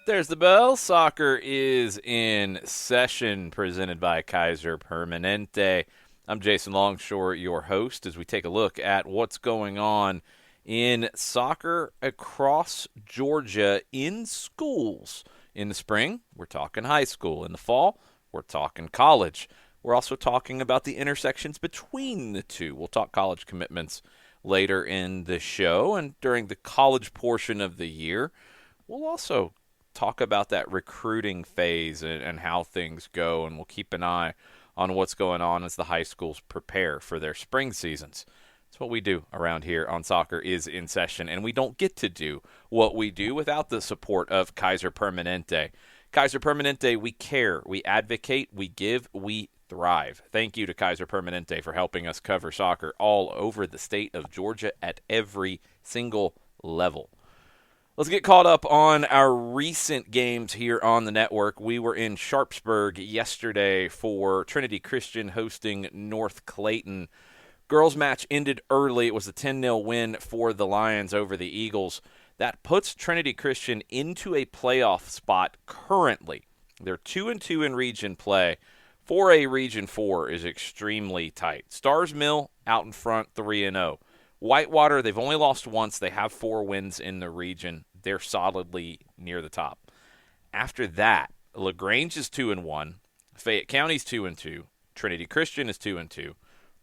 There's the bell. Soccer is in session, presented by Kaiser Permanente. I'm Jason Longshore, your host, as we take a look at what's going on in soccer across Georgia in schools. In the spring, we're talking high school. In the fall, we're talking college. We're also talking about the intersections between the two. We'll talk college commitments later in the show, and during the college portion of the year, we'll also talk about that recruiting phase and how things go, and we'll keep an eye on what's going on as the high schools prepare for their spring seasons. That's what we do around here on Soccer is in Session, and we don't get to do what we do without the support of Kaiser Permanente. Kaiser Permanente, we care, we advocate, we give, we thrive. Thank you to Kaiser Permanente for helping us cover soccer all over the state of Georgia at every single level. Let's get caught up on our recent games here on the network. We were in Sharpsburg yesterday for Trinity Christian hosting North Clayton. Girls match ended early. It was a 10-0 win for the Lions over the Eagles. That puts Trinity Christian into a playoff spot currently. They're 2-2 in region play. 4A Region 4 is extremely tight. Stars Mill out in front, 3-0. Whitewater, they've only lost once. They have 4 wins in the region. They're solidly near the top. After that, LaGrange is 2-1. Fayette County's 2-2. Trinity Christian is 2-2.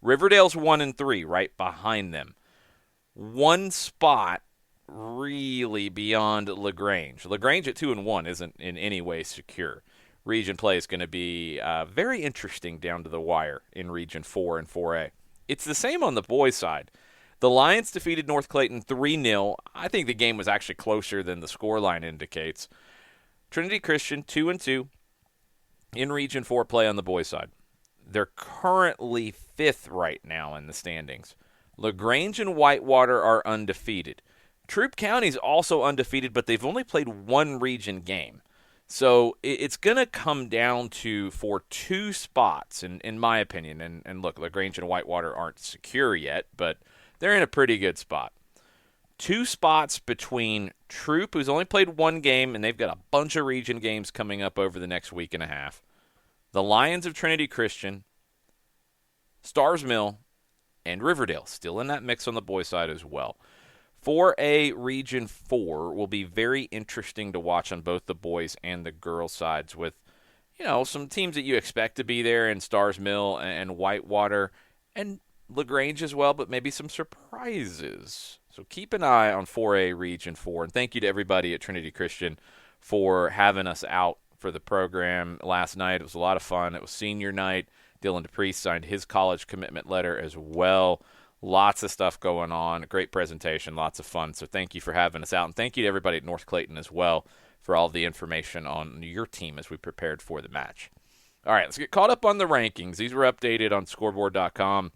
Riverdale's 1-3, right behind them. One spot really beyond LaGrange. LaGrange at 2-1 isn't in any way secure. Region play is going to be very interesting down to the wire in Region 4 and 4A. It's the same on the boys' side. The Lions defeated North Clayton 3-0. I think the game was actually closer than the scoreline indicates. Trinity Christian 2-2 in Region 4 play on the boys' side. They're currently 5th right now in the standings. LaGrange and Whitewater are undefeated. Troup County's also undefeated, but they've only played one region game. So it's going to come down to, for 2 spots, in my opinion, and look, LaGrange and Whitewater aren't secure yet, but they're in a pretty good spot. 2 spots between Troup, who's only played one game, and they've got a bunch of region games coming up over the next week and a half. The Lions of Trinity Christian, Stars Mill, and Riverdale, still in that mix on the boys' side as well. 4A Region 4 will be very interesting to watch on both the boys and the girls' sides with, some teams that you expect to be there in Stars Mill and Whitewater, and LaGrange as well, but maybe some surprises. So keep an eye on 4A Region 4. And thank you to everybody at Trinity Christian for having us out for the program last night. It was a lot of fun. It was senior night. Dylan DePriest signed his college commitment letter as well. Lots of stuff going on. Great presentation. Lots of fun. So thank you for having us out. And thank you to everybody at North Clayton as well for all the information on your team as we prepared for the match. All right, let's get caught up on the rankings. These were updated on scoreboard.com.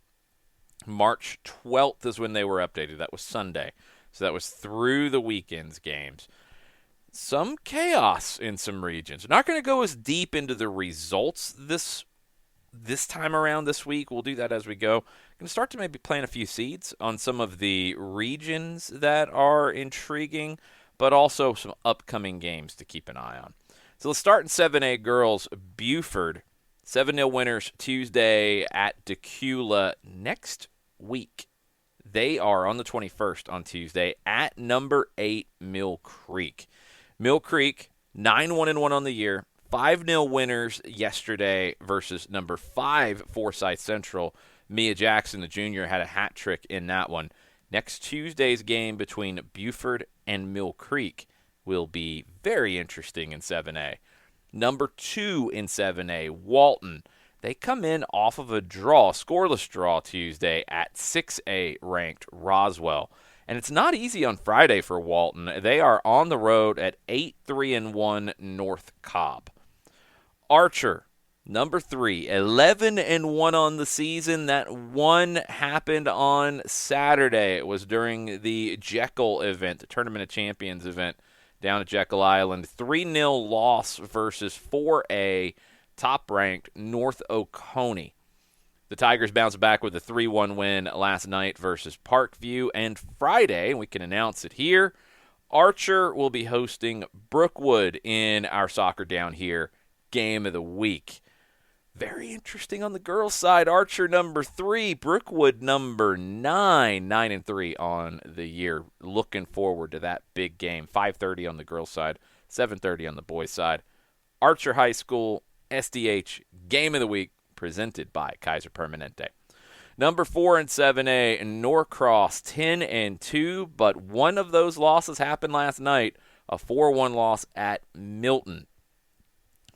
March 12th is when they were updated. That was Sunday. So that was through the weekend's games. Some chaos in some regions. Not going to go as deep into the results this time around this week. We'll do that as we go. Going to start to maybe plant a few seeds on some of the regions that are intriguing, but also some upcoming games to keep an eye on. So let's start in 7A girls. Buford, 7-0 winners Tuesday at Decula. Next week, they are on the 21st on Tuesday at number 8 Mill Creek. Mill Creek, 9-1-1 on the year. 5-0 winners yesterday versus number 5 Forsyth Central. Mia Jackson, the junior, had a hat trick in that one. Next Tuesday's game between Buford and Mill Creek will be very interesting in 7A. Number 2 in 7A, Walton. They come in off of a scoreless draw Tuesday at 6A ranked Roswell. And it's not easy on Friday for Walton. They are on the road at 8-3-1 North Cobb. Archer, number 3, 11-1 on the season. That one happened on Saturday. It was during the Jekyll event, the Tournament of Champions event down at Jekyll Island. 3-0 loss versus 4A top-ranked North Oconee. The Tigers bounced back with a 3-1 win last night versus Parkview. And Friday, we can announce it here, Archer will be hosting Brookwood in our Soccer Down Here game of the week. Very interesting on the girls' side. Archer number 3, Brookwood number 9, 9-3 on the year. Looking forward to that big game. 5:30 on the girls' side, 7:30 on the boys' side. Archer High School SDH game of the week presented by Kaiser Permanente. Number 4 in 7A, Norcross 10-2, but one of those losses happened last night, a 4-1 loss at Milton.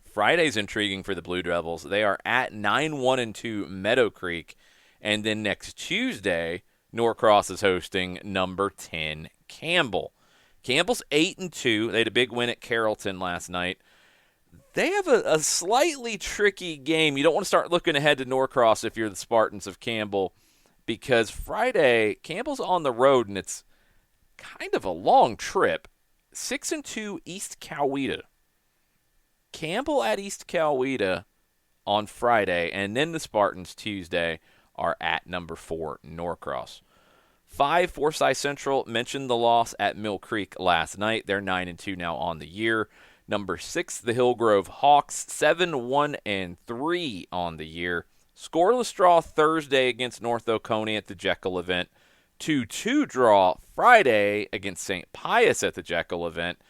Friday's intriguing for the Blue Devils. They are at 9-1-2 Meadow Creek, and then next Tuesday, Norcross is hosting number 10 Campbell. Campbell's 8-2. They had a big win at Carrollton last night. They have a slightly tricky game. You don't want to start looking ahead to Norcross if you're the Spartans of Campbell, because Friday, Campbell's on the road, and it's kind of a long trip. 6-2 East Coweta. Campbell at East Coweta on Friday, and then the Spartans Tuesday are at number 4 Norcross. 5 Forsyth Central, mentioned the loss at Mill Creek last night. They're 9-2 now on the year. Number 6, the Hillgrove Hawks, 7-1-3 on the year. Scoreless draw Thursday against North Oconee at the Jekyll event. 2-2 draw Friday against St. Pius at the Jekyll event.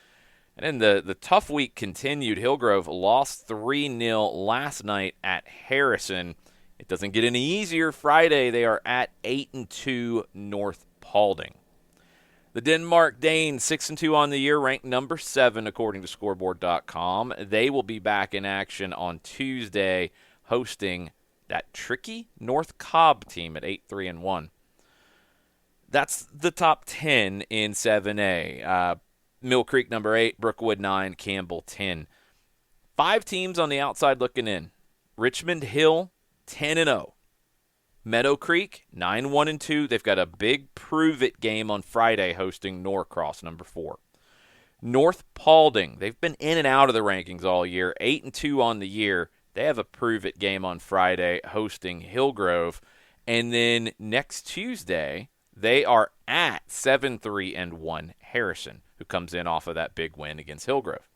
And then the tough week continued. Hillgrove lost 3-0 last night at Harrison. It doesn't get any easier. Friday, they are at 8-2 North Paulding. The Denmark Danes, 6-2 on the year, ranked number 7 according to scoreboard.com. They will be back in action on Tuesday, hosting that tricky North Cobb team at 8-3-1. That's the top 10 in 7A. Mill Creek number 8, Brookwood 9, Campbell 10. 5 teams on the outside looking in. Richmond Hill 10-0. Meadow Creek 9-1-2. They've got a big prove-it game on Friday hosting Norcross number 4. North Paulding, they've been in and out of the rankings all year. 8-2 on the year. They have a prove-it game on Friday hosting Hillgrove. And then next Tuesday, they are at 7-3-1 Harrison, who comes in off of that big win against Hillgrove.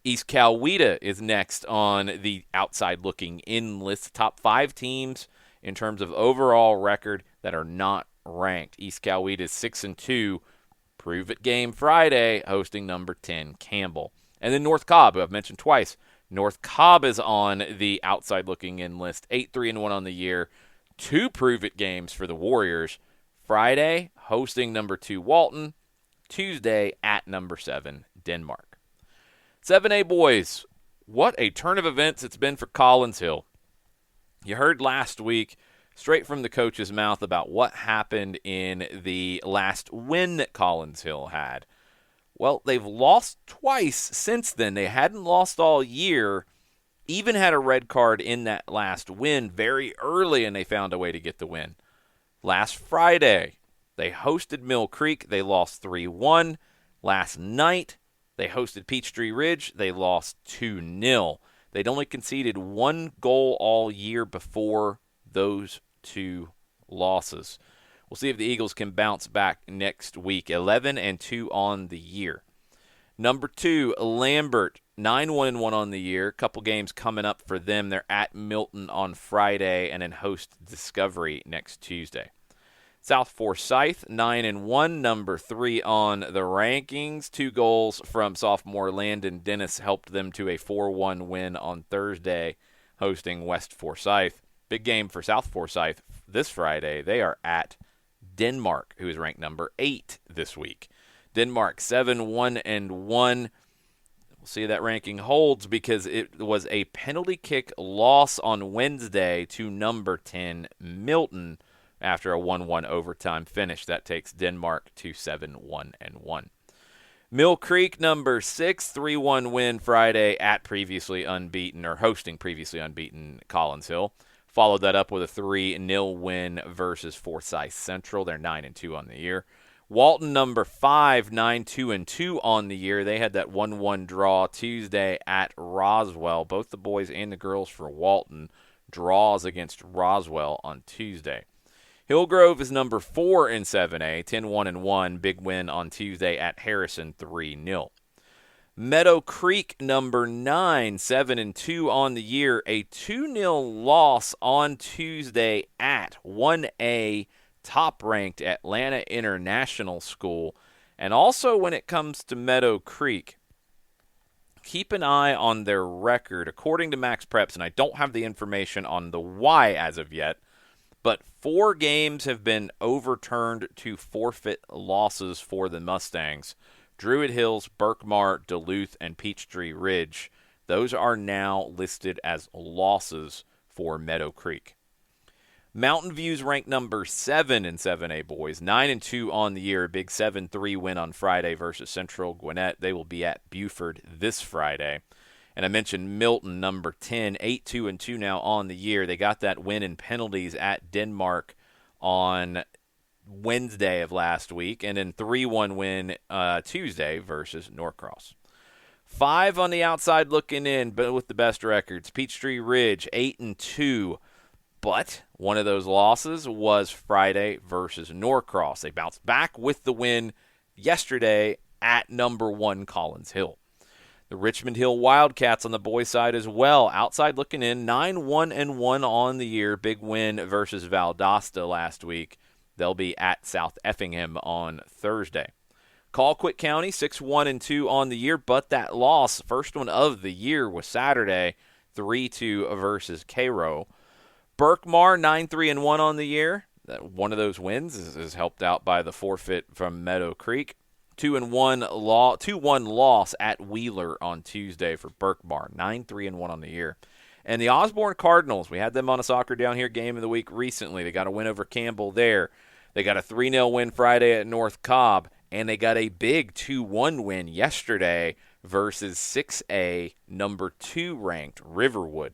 East Coweta is next on the outside-looking in list. Top 5 teams in terms of overall record that are not ranked. East Coweta is 6-2. Prove-it game Friday, hosting number 10 Campbell. And then North Cobb, who I've mentioned twice. North Cobb is on the outside-looking in list. 8-3-1 on the year. 2 prove-it games for the Warriors. Friday, hosting number 2 Walton. Tuesday at number 7 Denmark. 7A boys, what a turn of events it's been for Collins Hill. You heard last week, straight from the coach's mouth, about what happened in the last win that Collins Hill had. Well, they've lost twice since then. They hadn't lost all year, even had a red card in that last win very early, and they found a way to get the win. Last Friday, they hosted Mill Creek. They lost 3-1. Last night, they hosted Peachtree Ridge. They lost 2-0. They'd only conceded 1 goal all year before those 2 losses. We'll see if the Eagles can bounce back next week. 11-2 on the year. Number 2, Lambert, 9-1-1 on the year. A couple games coming up for them. They're at Milton on Friday and then host Discovery next Tuesday. South Forsyth, 9-1, number 3 on the rankings. 2 goals from sophomore Landon Dennis helped them to a 4-1 win on Thursday, hosting West Forsyth. Big game for South Forsyth this Friday. They are at Denmark, who is ranked number 8 this week. Denmark 7-1-1. We'll see if that ranking holds because it was a penalty kick loss on Wednesday to number 10 Milton after a 1-1 overtime finish. That takes Denmark to 7-1-1. Mill Creek number 6, 3-1 win Friday at previously unbeaten, or hosting previously unbeaten Collins Hill. Followed that up with a 3-0 win versus Forsyth Central. They're 9-2 on the year. Walton number 5, 9-2-2 on the year. They had that 1-1 draw Tuesday at Roswell. Both the boys and the girls for Walton draws against Roswell on Tuesday. Hillgrove is number 4 in 7A, 10-1-1, big win on Tuesday at Harrison 3-0. Meadow Creek, number 9, 7-2 on the year, a 2-0 loss on Tuesday at 1A, top-ranked Atlanta International School. And also when it comes to Meadow Creek, keep an eye on their record. According to Max Preps, and I don't have the information on the why as of yet, but 4 games have been overturned to forfeit losses for the Mustangs. Druid Hills, Berkmar, Duluth, and Peachtree Ridge. Those are now listed as losses for Meadow Creek. Mountain View's ranked number 7 in 7A boys, 9-2 on the year, a big 7-3 win on Friday versus Central Gwinnett. They will be at Buford this Friday. And I mentioned Milton, number 10, 8-2 now on the year. They got that win in penalties at Denmark on Wednesday of last week, and then 3-1 win Tuesday versus Norcross. 5 on the outside looking in, but with the best records. Peachtree Ridge, 8-2. But one of those losses was Friday versus Norcross. They bounced back with the win yesterday at number 1 Collins Hill. The Richmond Hill Wildcats on the boys' side as well. Outside looking in, 9-1-1 on the year. Big win versus Valdosta last week. They'll be at South Effingham on Thursday. Colquitt County, 6-1-2 on the year, but that loss, first one of the year, was Saturday, 3-2 versus Cairo. Berkmar, 9-3-1 on the year. One of those wins is helped out by the forfeit from Meadow Creek. 2-1 loss at Wheeler on Tuesday for Berkmar, 9-3-1 on the year. And the Osborne Cardinals, we had them on a Soccer Down Here game of the week recently. They got a win over Campbell there. They got a 3-0 win Friday at North Cobb, and they got a big 2-1 win yesterday versus 6A, number 2 ranked Riverwood.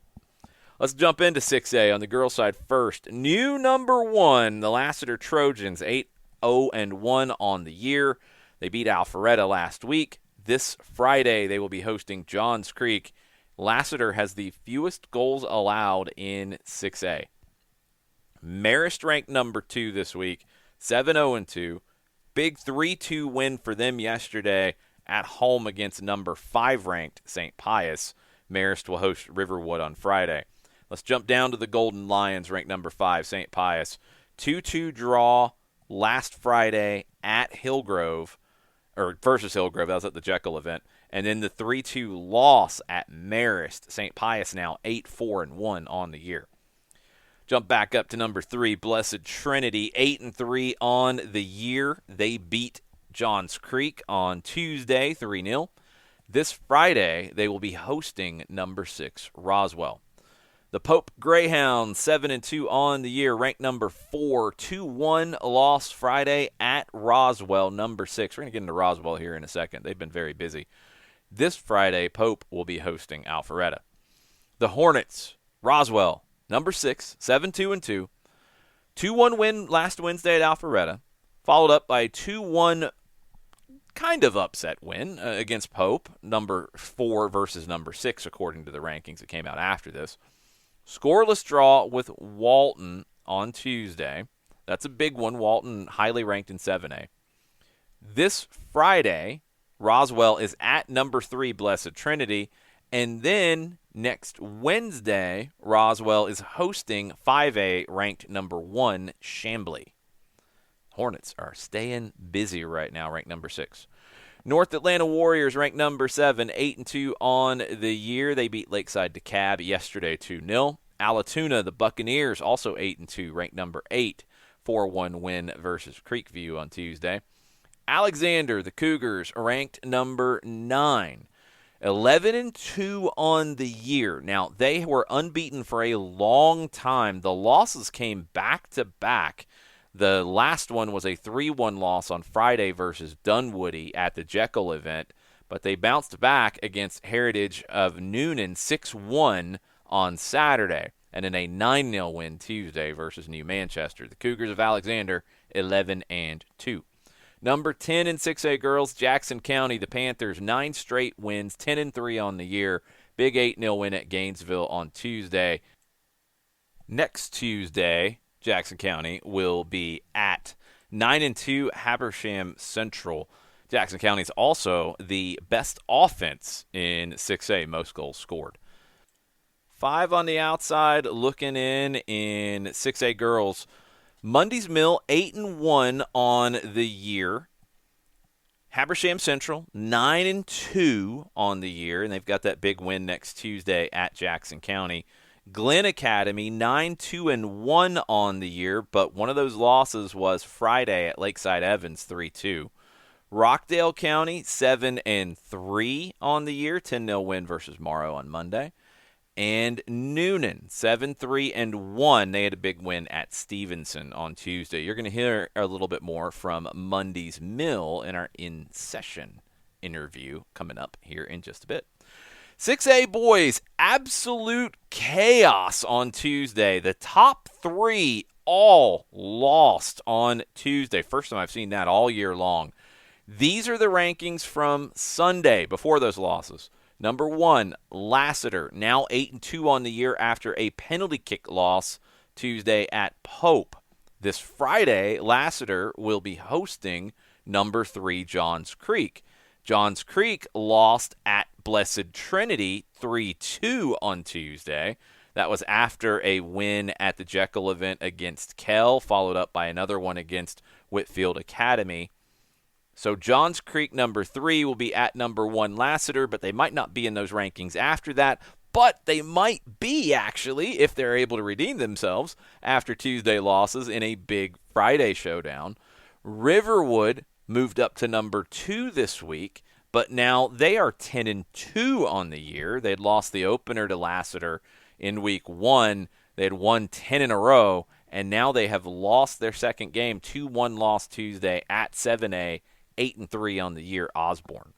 Let's jump into 6A on the girls' side first. New number 1, the Lassiter Trojans, 8-0-1 on the year. They beat Alpharetta last week. This Friday, they will be hosting Johns Creek. Lassiter has the fewest goals allowed in 6A. Marist ranked number 2 this week, 7-0-2. Big 3-2 win for them yesterday at home against number 5 ranked St. Pius. Marist will host Riverwood on Friday. Let's jump down to the Golden Lions, ranked number 5, St. Pius. 2-2 draw last Friday at Hillgrove, or versus Hillgrove. That was at the Jekyll event. And then the 3-2 loss at Marist. St. Pius now 8-4-1 on the year. Jump back up to number 3, Blessed Trinity, 8-3 on the year. They beat Johns Creek on Tuesday, 3-0. This Friday, they will be hosting number 6, Roswell. The Pope Greyhounds, 7-2 on the year, ranked number 4, 2-1 loss Friday at Roswell, number 6. We're going to get into Roswell here in a second. They've been very busy. This Friday, Pope will be hosting Alpharetta. The Hornets, Roswell, number 6, 7-2-2. 2-1 win last Wednesday at Alpharetta, followed up by a 2-1 kind of upset win against Pope, number 4 versus number 6, according to the rankings that came out after this. Scoreless draw with Walton on Tuesday. That's a big one. Walton highly ranked in 7A. This Friday, Roswell is at number 3, Blessed Trinity. And then next Wednesday, Roswell is hosting 5A ranked number 1, Chambly. Hornets are staying busy right now, ranked number 6. North Atlanta Warriors ranked number 7, 8-2 on the year. They beat Lakeside DeKalb yesterday 2-0. Allatoona, the Buccaneers, also 8-2, ranked number 8, 4-1 win versus Creekview on Tuesday. Alexander, the Cougars, ranked number 9, 11-2 on the year. Now, they were unbeaten for a long time. The losses came back-to-back. The last one was a 3-1 loss on Friday versus Dunwoody at the Jekyll event, but they bounced back against Heritage of Noonan 6-1 on Saturday, and in a 9-0 win Tuesday versus New Manchester. The Cougars of Alexander, 11-2. Number 10 in 6A girls, Jackson County, the Panthers, 9 straight wins, 10-3 on the year. Big 8-0 win at Gainesville on Tuesday. Next Tuesday, Jackson County will be at 9-2 Habersham Central. Jackson County is also the best offense in 6A, most goals scored. 5 on the outside, looking in 6A girls. Mundy's Mill 8-1 on the year. Habersham Central 9-2 on the year, and they've got that big win next Tuesday at Jackson County. Glen Academy 9-2-1 on the year, but one of those losses was Friday at Lakeside Evans 3-2. Rockdale County 7-3 on the year, 10-0 win versus Morrow on Monday. And Noonan 7-3-1. They had a big win at Stevenson on Tuesday. You're going to hear a little bit more from Mundy's Mill in our in-session interview coming up here in just a bit. 6A boys, absolute chaos on Tuesday. The top 3 all lost on Tuesday. First time I've seen that all year long. These are the rankings from Sunday before those losses. Number 1, Lassiter, now 8-2 on the year after a penalty kick loss Tuesday at Pope. This Friday, Lassiter will be hosting number 3, Johns Creek. Johns Creek lost at Blessed Trinity 3-2 on Tuesday. That was after a win at the Jekyll event against Kell, followed up by another one against Whitfield Academy. So Johns Creek, number 3, will be at number 1, Lassiter, but they might not be in those rankings after that. But they might be, actually, if they're able to redeem themselves after Tuesday losses in a big Friday showdown. Riverwood moved up to number 2 this week, but now they are 10-2 on the year. They had lost the opener to Lassiter in week 1. They had won 10 in a row, and now they have lost their second game, 2-1 loss Tuesday at 7A. 8-3 on the year, Osborne.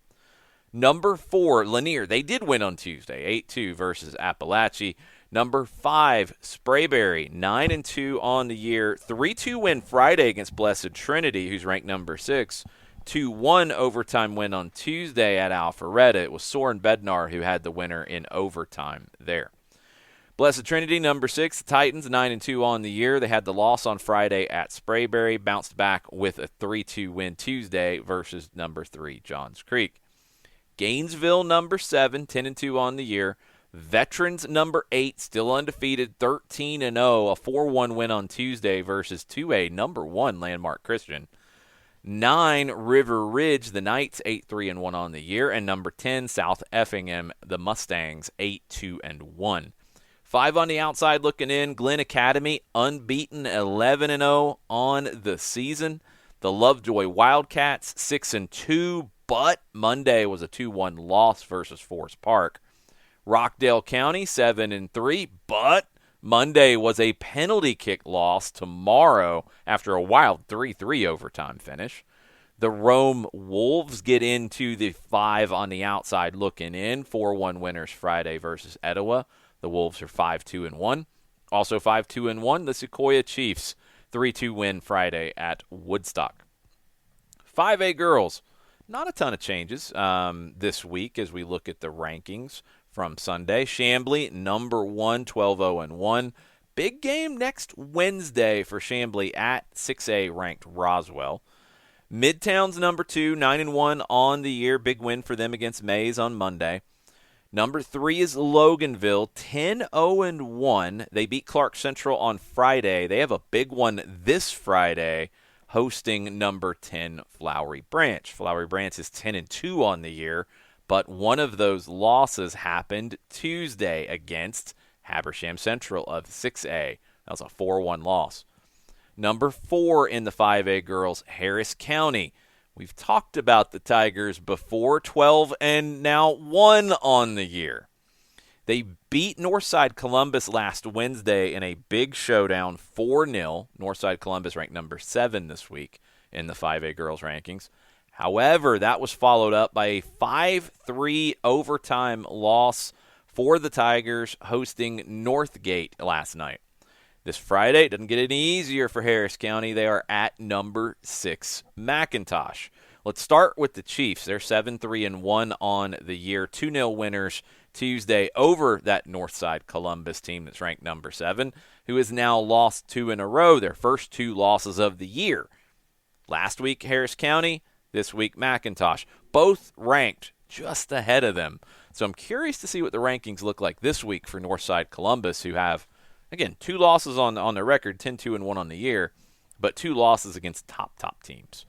Number 4, Lanier. They did win on Tuesday, 8-2 versus Appalachia. Number 5, Sprayberry, 9-2 on the year. 3-2 win Friday against Blessed Trinity, who's ranked number 6. 2-1 overtime win on Tuesday at Alpharetta. It was Soren Bednar who had the winner in overtime there. Blessed Trinity, number 6, the Titans, 9-2 on the year. They had the loss on Friday at Sprayberry, bounced back with a 3-2 win Tuesday versus number 3, Johns Creek. Gainesville, number 7, 10-2 on the year. Veterans, number 8, still undefeated, 13-0, a 4-1 win on Tuesday versus 2A, number 1, Landmark Christian. 9, River Ridge, the Knights, 8-3-1 on the year. And number 10, South Effingham, the Mustangs, 8-2-1. 5 on the outside looking in. Glen Academy, unbeaten, 11-0 on the season. The Lovejoy Wildcats, 6-2, but Monday was a 2-1 loss versus Forest Park. Rockdale County, 7-3, but Monday was a penalty kick loss tomorrow after a wild 3-3 overtime finish. The Rome Wolves get into the 5 on the outside looking in. 4-1 winners Friday versus Etowah. The Wolves are 5-2-1. Also 5-2-1, the Sequoia Chiefs, 3-2 win Friday at Woodstock. 5A girls, not a ton of changes this week as we look at the rankings from Sunday. Chambly, number 1, 12-0-1. Big game next Wednesday for Chambly at 6A ranked Roswell. Midtown's number 2, 9-1 on the year. Big win for them against Mays on Monday. Number 3 is Loganville, 10-0-1. They beat Clark Central on Friday. They have a big one this Friday, hosting number 10 Flowery Branch. Flowery Branch is 10-2 on the year, but one of those losses happened Tuesday against Habersham Central of 6A. That was a 4-1 loss. Number 4 in the 5A girls, Harris County. We've talked about the Tigers before, 12 and now 1 on the year. They beat Northside Columbus last Wednesday in a big showdown, 4-0. Northside Columbus ranked number 7 this week in the 5A girls rankings. However, that was followed up by a 5-3 overtime loss for the Tigers hosting Northgate last night. This Friday, it doesn't get any easier for Harris County. They are at number 6, McIntosh. Let's start with the Chiefs. They're 7-3-1 on the year. 2-0 winners Tuesday over that Northside Columbus team that's ranked number 7, who has now lost 2 in a row, their first 2 losses of the year. Last week, Harris County. This week, McIntosh. Both ranked just ahead of them. So I'm curious to see what the rankings look like this week for Northside Columbus, who have, again, 2 losses on their record, 10-2-1 on the year, but 2 losses against top teams.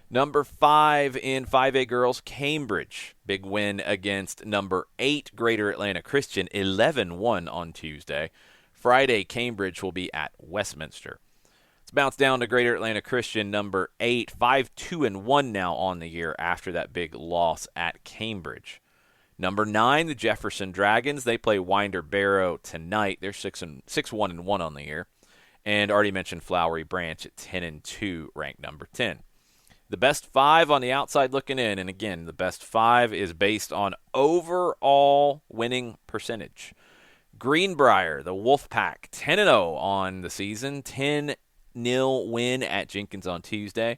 Number 5 in 5A girls, Cambridge. Big win against number 8, Greater Atlanta Christian, 11-1 on Tuesday. Friday, Cambridge will be at Westminster. Let's bounce down to Greater Atlanta Christian, number 8, 5-2-1 now on the year after that big loss at Cambridge. Number 9, the Jefferson Dragons. They play Winder Barrow tonight. They're 6-1-1 on the year. And already mentioned Flowery Branch at 10-2, ranked number 10. The best 5 on the outside looking in, and again, the best 5 is based on overall winning percentage. Greenbrier, the Wolfpack, 10-0 on the season, 10-0 win at Jenkins on Tuesday.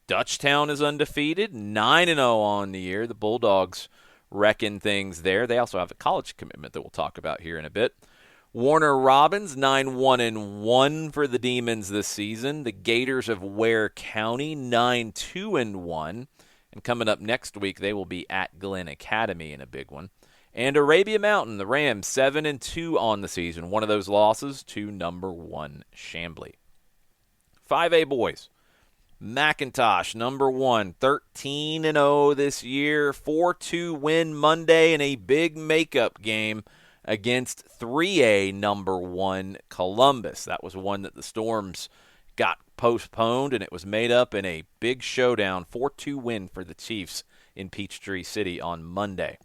Dutchtown is undefeated, 9-0 on the year. The Bulldogs reckon things there. They also have a college commitment that we'll talk about here in a bit. Warner Robins, 9-1-1 for the Demons this season. The Gators of Ware County, 9-2-1. And coming up next week, they will be at Glen Academy in a big one. And Arabia Mountain, the Rams, 7-2 on the season. One of those losses to number 1 Chambly. 5A boys. McIntosh, number 1, 13-0 this year. 4-2 win Monday in a big makeup game against 3A number 1 Columbus. That was one that the Storms got postponed, and it was made up in a big showdown, 4-2 win for the Chiefs in Peachtree City on Monday.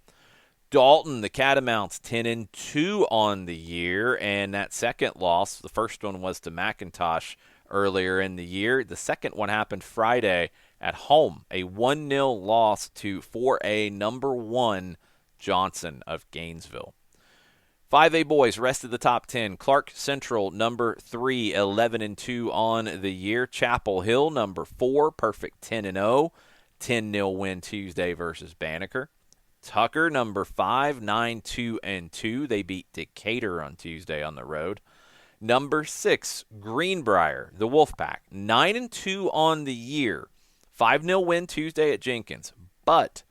Dalton, the Catamounts, 10-2 on the year, and that second loss, the first one was to McIntosh earlier in the year. The second one happened Friday at home, a 1-0 loss to 4A number 1 Johnson of Gainesville. 5A boys, rest of the top 10. Clark Central, number 3, 11-2 on the year. Chapel Hill, number 4, perfect 10-0. 10-0 win Tuesday versus Banneker. Tucker, number 5, 9-2-2. They beat Decatur on Tuesday on the road. Number 6, Greenbrier, the Wolfpack, 9-2 on the year. 5-0 win Tuesday at Jenkins. But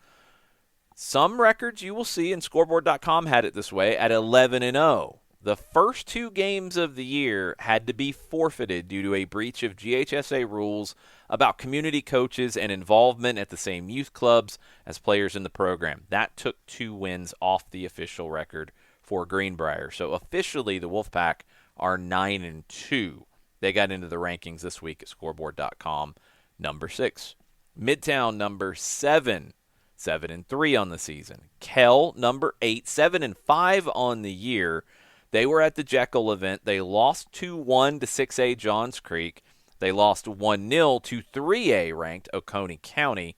some records you will see, and Scoreboard.com had it this way, at 11-0. The first 2 games of the year had to be forfeited due to a breach of GHSA rules about community coaches and involvement at the same youth clubs as players in the program. That took 2 wins off the official record for Greenbrier. So officially, the Wolfpack are 9-2. They got into the rankings this week at Scoreboard.com. Number 6. Midtown, number 7. 7-3 on the season. Kell, number 8, 7-5 on the year. They were at the Jekyll event. They lost 2-1 to 6A Johns Creek. They lost 1-0 to 3A ranked Oconee County.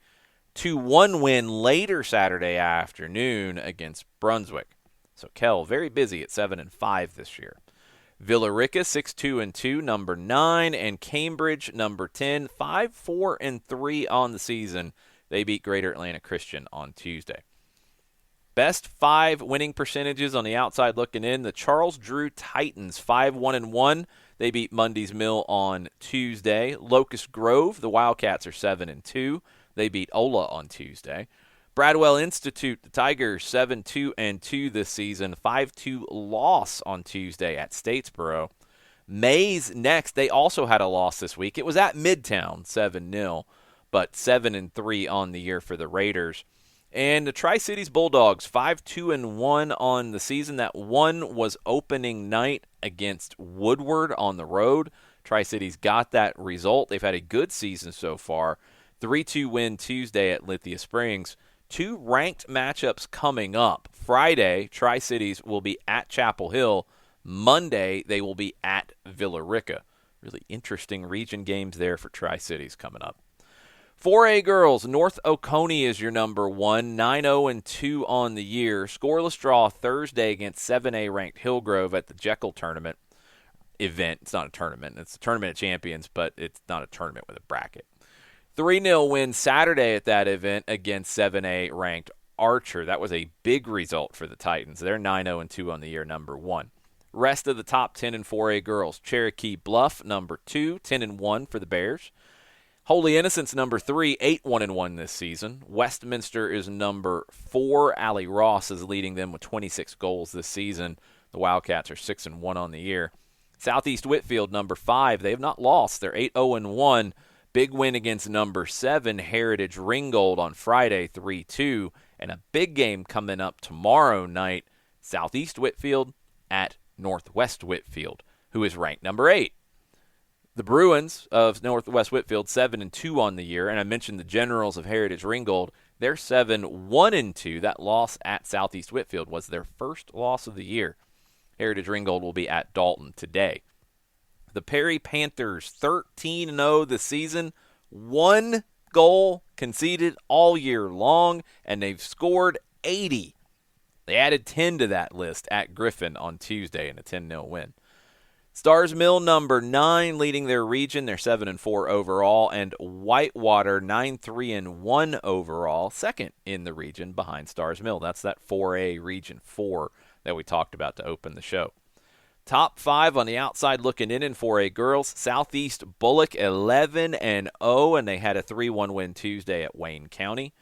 2-1 win later Saturday afternoon against Brunswick. So Kell very busy at 7-5 this year. Villarica 6-2-2, number 9, and Cambridge number 10, 5-4-3 on the season. They beat Greater Atlanta Christian on Tuesday. Best 5 winning percentages on the outside looking in. The Charles Drew Titans, 5-1-1. They beat Mundy's Mill on Tuesday. Locust Grove, the Wildcats are 7-2. They beat Ola on Tuesday. Bradwell Institute, the Tigers, 7-2-2 this season. 5-2 loss on Tuesday at Statesboro. Mays next, they also had a loss this week. It was at Midtown, 7-0. But 7-3 on the year for the Raiders. And the Tri-Cities Bulldogs, 5-2-1 on the season. That one was opening night against Woodward on the road. Tri-Cities got that result. They've had a good season so far. 3-2 win Tuesday at Lithia Springs. 2 ranked matchups coming up. Friday, Tri-Cities will be at Chapel Hill. Monday, they will be at Villarica. Really interesting region games there for Tri-Cities coming up. 4A girls, North Oconee is your number 1, 9-0-2 on the year. Scoreless draw Thursday against 7A ranked Hillgrove at the Jekyll tournament event. It's not a tournament. It's a tournament of champions, but it's not a tournament with a bracket. 3-0 win Saturday at that event against 7A ranked Archer. That was a big result for the Titans. They're 9-0-2 on the year, number 1. Rest of the top 10 in 4A girls. Cherokee Bluff, number 2, 10-1 for the Bears. Holy Innocents, number 3, 8-1-1 this season. Westminster is number 4. Allie Ross is leading them with 26 goals this season. The Wildcats are 6-1 on the year. Southeast Whitfield, number 5. They have not lost. They're 8-0-1. Big win against number 7, Heritage Ringgold, on Friday, 3-2. And a big game coming up tomorrow night. Southeast Whitfield at Northwest Whitfield, who is ranked number 8. The Bruins of Northwest Whitfield, 7-2 on the year. And I mentioned the Generals of Heritage Ringgold. They're 7-1-2. That loss at Southeast Whitfield was their first loss of the year. Heritage Ringgold will be at Dalton today. The Perry Panthers, 13-0 this season. 1 goal conceded all year long, and they've scored 80. They added 10 to that list at Griffin on Tuesday in a 10-0 win. Stars Mill, number 9, leading their region. They're 7-4 overall. And Whitewater, 9-3-1 overall, second in the region behind Stars Mill. That's that 4A Region 4 that we talked about to open the show. Top 5 on the outside looking in 4A girls. Southeast Bullock, 11-0, and they had a 3-1 win Tuesday at Wayne County.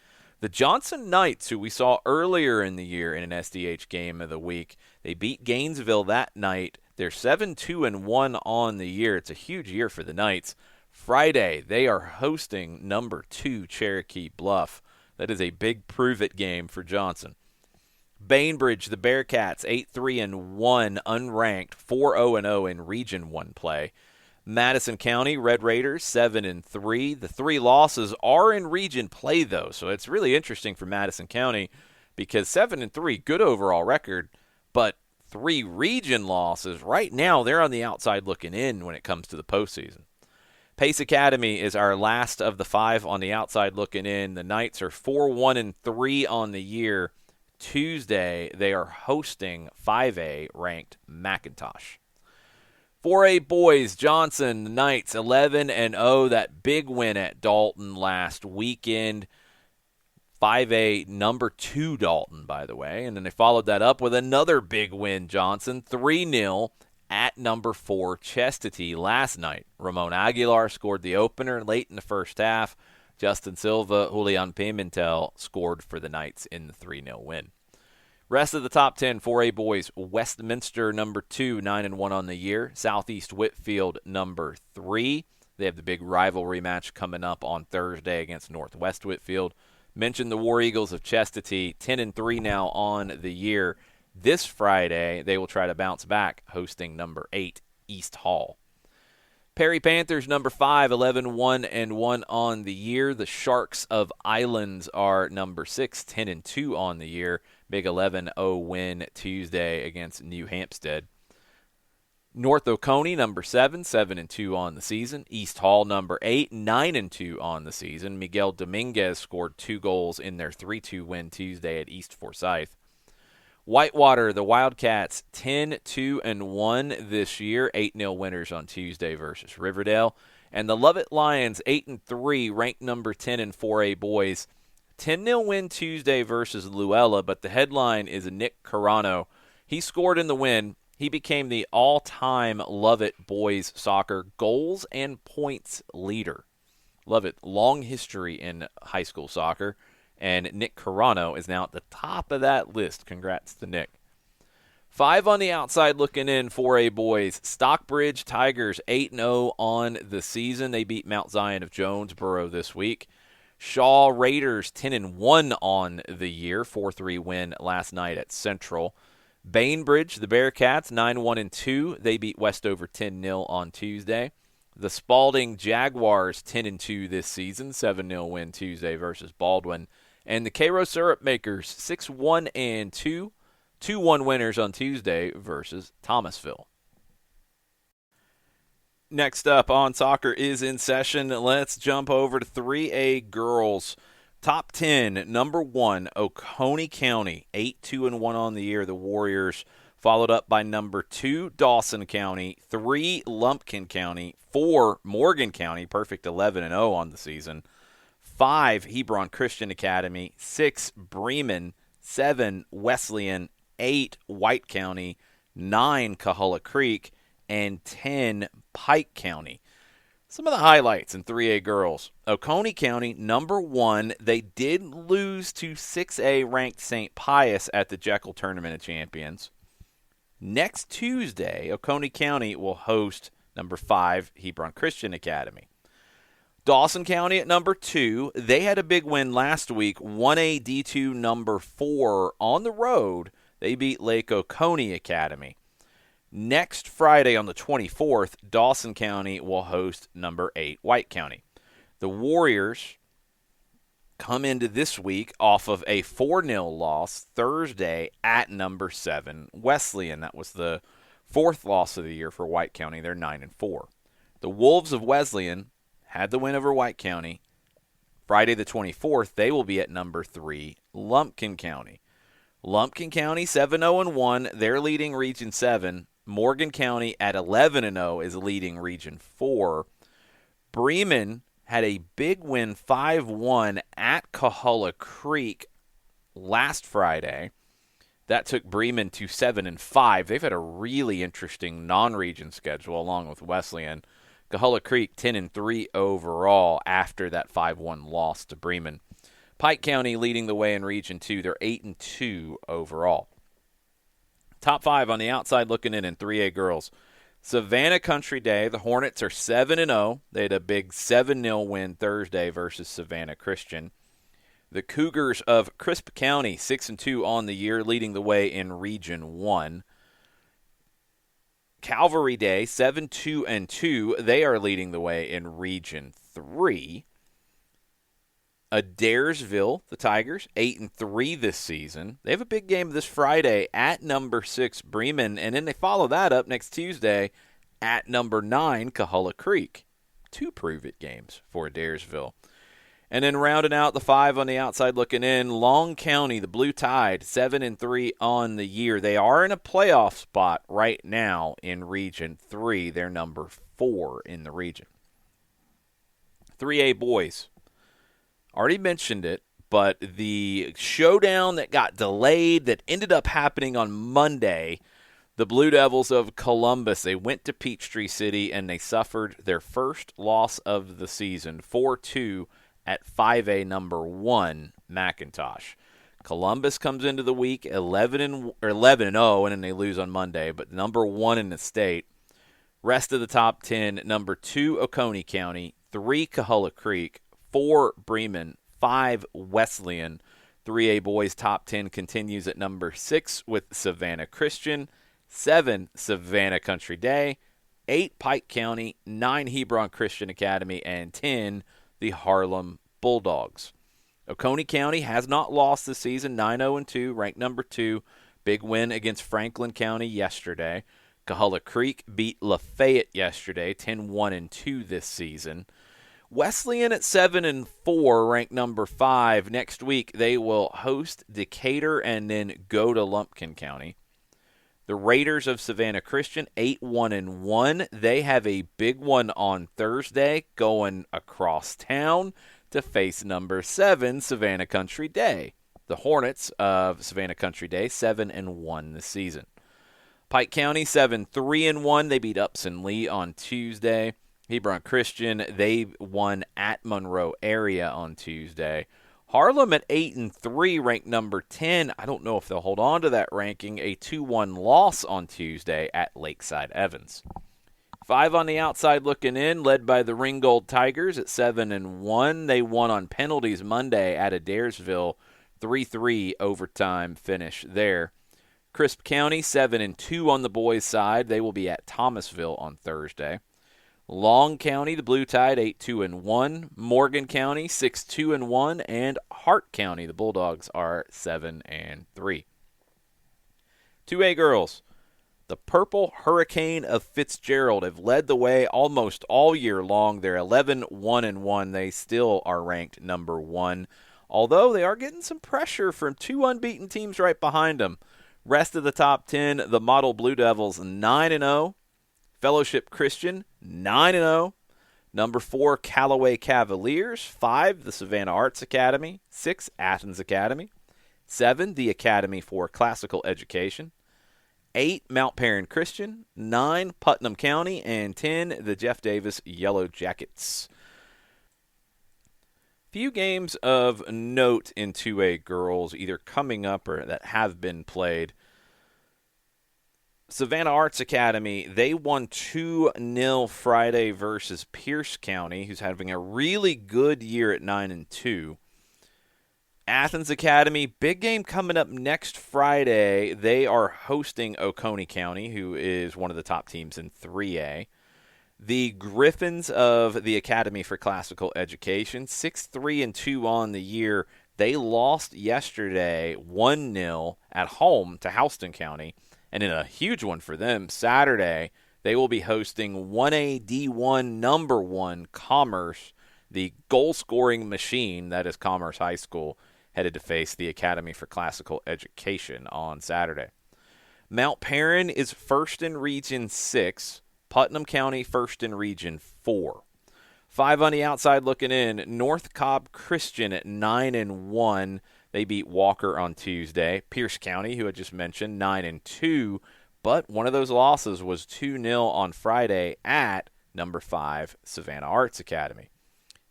The Johnson Knights, who we saw earlier in the year in an SDH game of the week, they beat Gainesville that night. They're 7-2-1 on the year. It's a huge year for the Knights. Friday, they are hosting number 2 Cherokee Bluff. That is a big prove-it game for Johnson. Bainbridge, the Bearcats, 8-3-1, unranked, 4-0-0 in Region 1 play. Madison County, Red Raiders, 7-3. The 3 losses are in region play, though, so it's really interesting for Madison County because 7-3, good overall record, but 3 region losses. Right now, they're on the outside looking in when it comes to the postseason. Pace Academy is our last of the 5 on the outside looking in. The Knights are 4-1-3 on the year. Tuesday, they are hosting 5A ranked McIntosh. 4A boys, Johnson, the Knights, 11-0. That big win at Dalton last weekend. 5A number 2 Dalton, by the way. And then they followed that up with another big win, Johnson, 3-0 at number 4 Chestatee last night. Ramon Aguilar scored the opener late in the first half. Justin Silva, Julian Pimentel scored for the Knights in the 3-0 win. Rest of the top 10, 4A boys, Westminster, number 2, 9-1 on the year. Southeast Whitfield, number 3. They have the big rivalry match coming up on Thursday against Northwest Whitfield. Mentioned the War Eagles of Chestatee, 10-3 now on the year. This Friday, they will try to bounce back, hosting number 8, East Hall. Perry Panthers, number 5, 11-1-1 on the year. The Sharks of Islands are number 6, 10-2 on the year. Big 11-0 win Tuesday against New Hampstead. North Oconee, number 7, 7-2 on the season. East Hall, number 8, 9-2 on the season. Miguel Dominguez scored 2 goals in their 3-2 win Tuesday at East Forsyth. Whitewater, the Wildcats, 10-2-1 this year. 8-0 winners on Tuesday versus Riverdale. And the Lovett Lions, 8-3, ranked number 10 in 4A boys. 10-0 win Tuesday versus Luella, but the headline is Nick Carano. He scored in the win. He became the all-time Lovett boys soccer goals and points leader. Lovett, long history in high school soccer. And Nick Carano is now at the top of that list. Congrats to Nick. 5 on the outside looking in, 4A boys. Stockbridge Tigers, 8-0 on the season. They beat Mount Zion of Jonesboro this week. Shaw Raiders, 10-1 on the year. 4-3 win last night at Central. Bainbridge, the Bearcats, 9-1-2. They beat Westover 10-0 on Tuesday. The Spalding Jaguars, 10-2 this season. 7-0 win Tuesday versus Baldwin. And the Cairo Syrup Makers, 6-1-2, 2-1 winners on Tuesday versus Thomasville. Next up on Soccer is in Session. Let's jump over to 3A girls. Top 10, number 1, Oconee County, 8-2-1 on the year. The Warriors, followed up by number 2, Dawson County, 3, Lumpkin County, 4, Morgan County, perfect 11-0 on the season. 5, Hebron Christian Academy, 6, Bremen, 7, Wesleyan, 8, White County, 9 Coahulla Creek, and 10 Pike County. Some of the highlights in 3A girls. Oconee County, number 1. They did lose to 6A ranked St. Pius at the Jekyll Tournament of Champions. Next Tuesday, Oconee County will host number 5 Hebron Christian Academy. Dawson County at number 2. They had a big win last week, 1A D2 number 4 on the road. They beat Lake Oconee Academy. Next Friday on the 24th, Dawson County will host number 8 White County. The Warriors come into this week off of a 4-0 loss Thursday at number 7 Wesleyan. That was the 4th loss of the year for White County. They're 9-4. The Wolves of Wesleyan had the win over White County. Friday the 24th, they will be at number 3 Lumpkin County. Lumpkin County 7-0-1. They're leading Region 7. Morgan County at 11-0 is leading Region 4. Bremen had a big win 5-1 at Coahulla Creek last Friday. That took Bremen to 7-5. They've had a really interesting non-region schedule along with Wesleyan. Coahulla Creek 10-3 overall after that 5-1 loss to Bremen. Pike County leading the way in Region 2. They're 8-2 overall. Top 5 on the outside looking in 3A girls. Savannah Country Day, the Hornets are 7-0. They had a big 7-0 win Thursday versus Savannah Christian. The Cougars of Crisp County, 6-2 on the year, leading the way in Region 1. Calvary Day, 7-2-2. They are leading the way in Region 3. Adairsville, the Tigers, 8-3 this season. They have a big game this Friday at number 6 Bremen, and then they follow that up next Tuesday at number 9 Coahulla Creek. 2 prove-it games for Adairsville. And then rounding out the 5 on the outside looking in, Long County, the Blue Tide, 7-3 on the year. They are in a playoff spot right now in Region 3. They're number 4 in the region. 3A boys. Already mentioned it, but the showdown that got delayed that ended up happening on Monday, the Blue Devils of Columbus, they went to Peachtree City and they suffered their first loss of the season, 4-2 at 5A number 1 McIntosh. Columbus comes into the week 11-0, and then they lose on Monday, but number 1 in the state. Rest of the top 10, number 2 Oconee County, 3 Coahulla Creek, 4 Bremen, 5 Wesleyan. 3A boys top 10 continues at number 6 with Savannah Christian, 7 Savannah Country Day, 8 Pike County, 9 Hebron Christian Academy, and 10 the Harlem Bulldogs. Oconee County has not lost this season, 9-0-2, ranked number 2. Big win against Franklin County yesterday. Coahulla Creek beat Lafayette yesterday, 10-1-2 this season. Wesleyan at 7-4, ranked number 5. Next week, they will host Decatur and then go to Lumpkin County. The Raiders of Savannah Christian, 8-1-1. They have a big one on Thursday, going across town to face number 7 Savannah Country Day. The Hornets of Savannah Country Day, 7-1 this season. Pike County, 7-3-1. They beat Upson Lee on Tuesday. Hebron Christian, they won at Monroe area on Tuesday. Harlem at 8-3, ranked number 10. I don't know if they'll hold on to that ranking. A 2-1 loss on Tuesday at Lakeside Evans. 5 on the outside looking in, led by the Ringgold Tigers at 7-1. They won on penalties Monday at Adairsville, 3-3 overtime finish there. Crisp County, 7-2 on the boys' side. They will be at Thomasville on Thursday. Long County, the Blue Tide, 8-2-1. Morgan County, 6-2-1. And Hart County, the Bulldogs, are 7-3. 2A girls. The Purple Hurricane of Fitzgerald have led the way almost all year long. They're 11-1-1. They still are ranked number 1, although they are getting some pressure from 2 unbeaten teams right behind them. Rest of the top 10, the Model Blue Devils, 9-0. Fellowship Christian, 9-0. Number 4, Callaway Cavaliers. 5, the Savannah Arts Academy. 6, Athens Academy. 7, the Academy for Classical Education. 8, Mount Perrin Christian, 9, Putnam County, and 10, the Jeff Davis Yellow Jackets. Few games of note in 2A girls, either coming up or that have been played. Savannah Arts Academy, they won 2-0 Friday versus Pierce County, who's having a really good year at 9-2. Athens Academy, big game coming up next Friday. They are hosting Oconee County, who is one of the top teams in 3A. The Griffins of the Academy for Classical Education, 6-3-2 on the year. They lost yesterday 1-0 at home to Houston County. And in a huge one for them, Saturday, they will be hosting 1A D1 number 1 Commerce, the goal-scoring machine that is Commerce High School, headed to face the Academy for Classical Education on Saturday. Mount Perrin is first in Region 6. Putnam County first in Region 4. 5 on the outside looking in. North Cobb Christian at 9-1. They beat Walker on Tuesday. Pierce County, who I just mentioned, 9-2. But one of those losses was 2-0 on Friday at number 5 Savannah Arts Academy.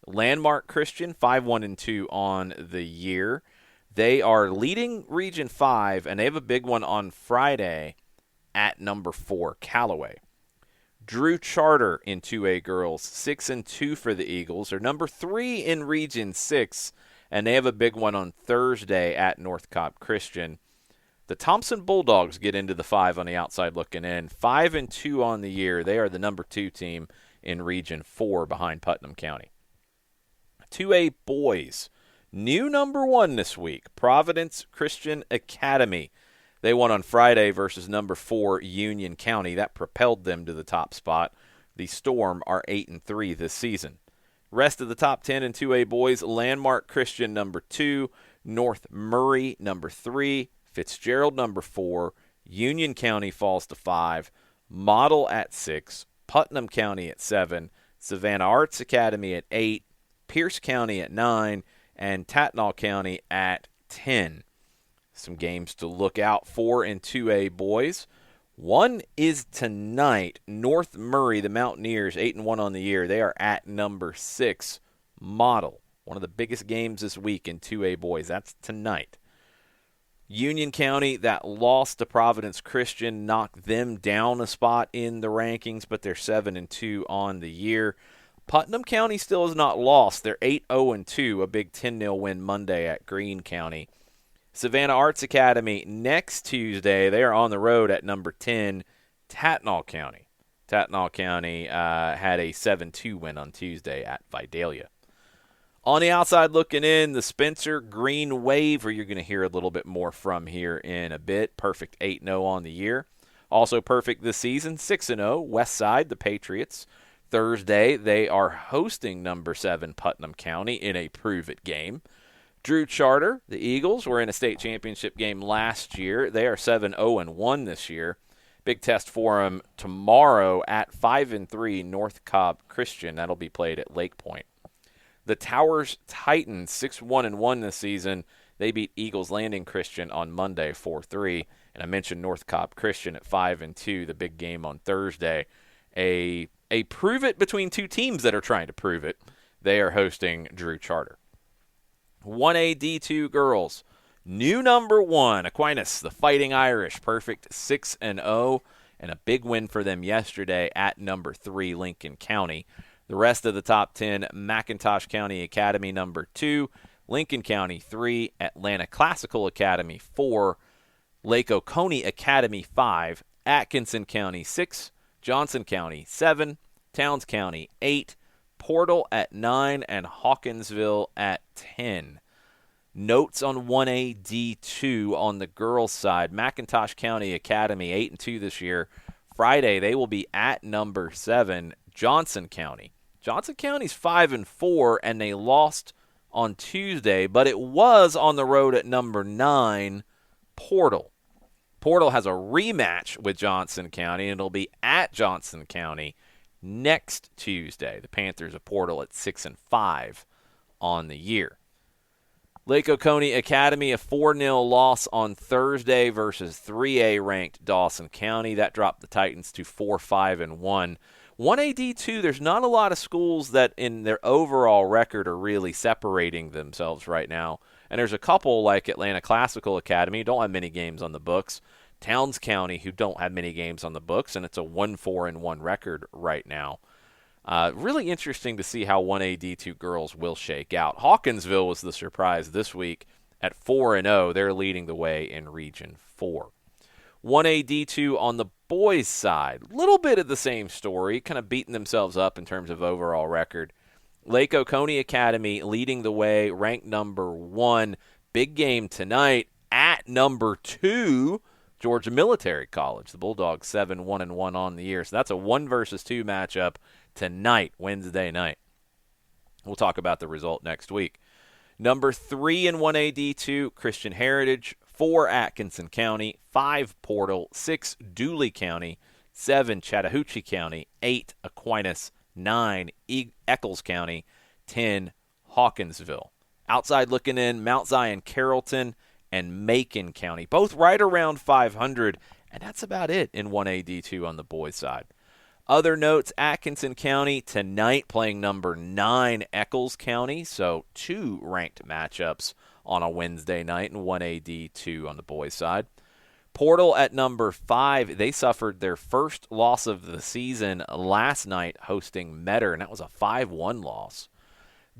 Landmark Christian, 5-1-2 on the year. They are leading Region 5, and they have a big one on Friday at number 4 Callaway. Drew Charter in 2A girls, 6-2 for the Eagles. They're number 3 in Region 6, and they have a big one on Thursday at North Cobb Christian. The Thompson Bulldogs get into the 5 on the outside looking in. 5-2 on the year. They are the number 2 team in Region 4 behind Putnam County. 2A boys, new number 1 this week, Providence Christian Academy. They won on Friday versus number 4 Union County. That propelled them to the top spot. The Storm are 8-3 this season. Rest of the top 10 in 2A boys, Landmark Christian number 2, North Murray number 3, Fitzgerald number 4, Union County falls to 5, Model at 6, Putnam County at 7, Savannah Arts Academy at 8, Pierce County at 9, and Tatnall County at 10. Some games to look out for in 2A boys. One is tonight. North Murray, the Mountaineers, 8-1 on the year. They are at number 6 Model. One of the biggest games this week in 2A boys. That's tonight. Union County, that loss to Providence Christian, knocked them down a spot in the rankings, but they're 7-2 on the year. Putnam County still has not lost. They're 8-0-2, a big 10-0 win Monday at Greene County. Savannah Arts Academy next Tuesday, they are on the road at number 10, Tatnall County. Tatnall County had a 7-2 win on Tuesday at Vidalia. On the outside looking in, the Spencer Green Wave, where you're going to hear a little bit more from here in a bit. Perfect 8-0 on the year. Also perfect this season, 6-0, West Side, the Patriots. Thursday, they are hosting number 7 Putnam County in a prove-it game. Drew Charter, the Eagles, were in a state championship game last year. They are 7-0-1 this year. Big test for them tomorrow at 5-3 North Cobb Christian. That'll be played at Lake Point. The Towers Titans, 6-1-1 this season. They beat Eagles Landing Christian on Monday, 4-3. And I mentioned North Cobb Christian at 5-2, the big game on Thursday. A prove-it between two teams that are trying to prove it. They are hosting Drew Charter. 1A D2 girls. New number 1, Aquinas, the Fighting Irish. Perfect 6-0, and a big win for them yesterday at number 3, Lincoln County. The rest of the top 10, McIntosh County Academy number 2, Lincoln County 3, Atlanta Classical Academy 4, Lake Oconee Academy 5, Atkinson County 6, Johnson County 7, Towns County 8, Portal at 9, and Hawkinsville at 10. Notes on 1A D2 on the girls' side. McIntosh County Academy 8-2 this year. Friday, they will be at number 7, Johnson County. Johnson County's 5-4, and they lost on Tuesday, but it was on the road at number 9, Portal. Portal has a rematch with Johnson County, and it'll be at Johnson County next Tuesday. The Panthers of Portal at 6-5 on the year. Lake Oconee Academy, a 4-0 loss on Thursday versus 3A-ranked Dawson County. That dropped the Titans to 4-5-1. 1A D2, there's not a lot of schools that in their overall record are really separating themselves right now. And there's a couple like Atlanta Classical Academy, don't have many games on the books. Towns County, who don't have many games on the books, and it's a 1-4-1 record right now. Really interesting to see how 1A D2 girls will shake out. Hawkinsville was the surprise this week at 4-0. They're leading the way in Region 4. 1A D2 on the boys' side. Little bit of the same story, kind of beating themselves up in terms of overall record. Lake Oconee Academy leading the way, ranked number 1. Big game tonight at number 2, Georgia Military College. The Bulldogs 7-1-1 on the year. So that's a 1 versus 2 matchup tonight, Wednesday night. We'll talk about the result next week. Number 3 in 1A D2, Christian Heritage. 4, Atkinson County. 5, Portal. 6, Dooley County. 7, Chattahoochee County. 8, Aquinas. 9, Eccles County. 10, Hawkinsville. Outside looking in, Mount Zion Carrollton and Macon County. Both right around 500, and that's about it in 1A D2 on the boys' side. Other notes, Atkinson County tonight playing number 9 Eccles County, so 2 ranked matchups on a Wednesday night in 1A D2 on the boys' side. Portal at number 5, they suffered their first loss of the season last night hosting Metter, and that was a 5-1 loss.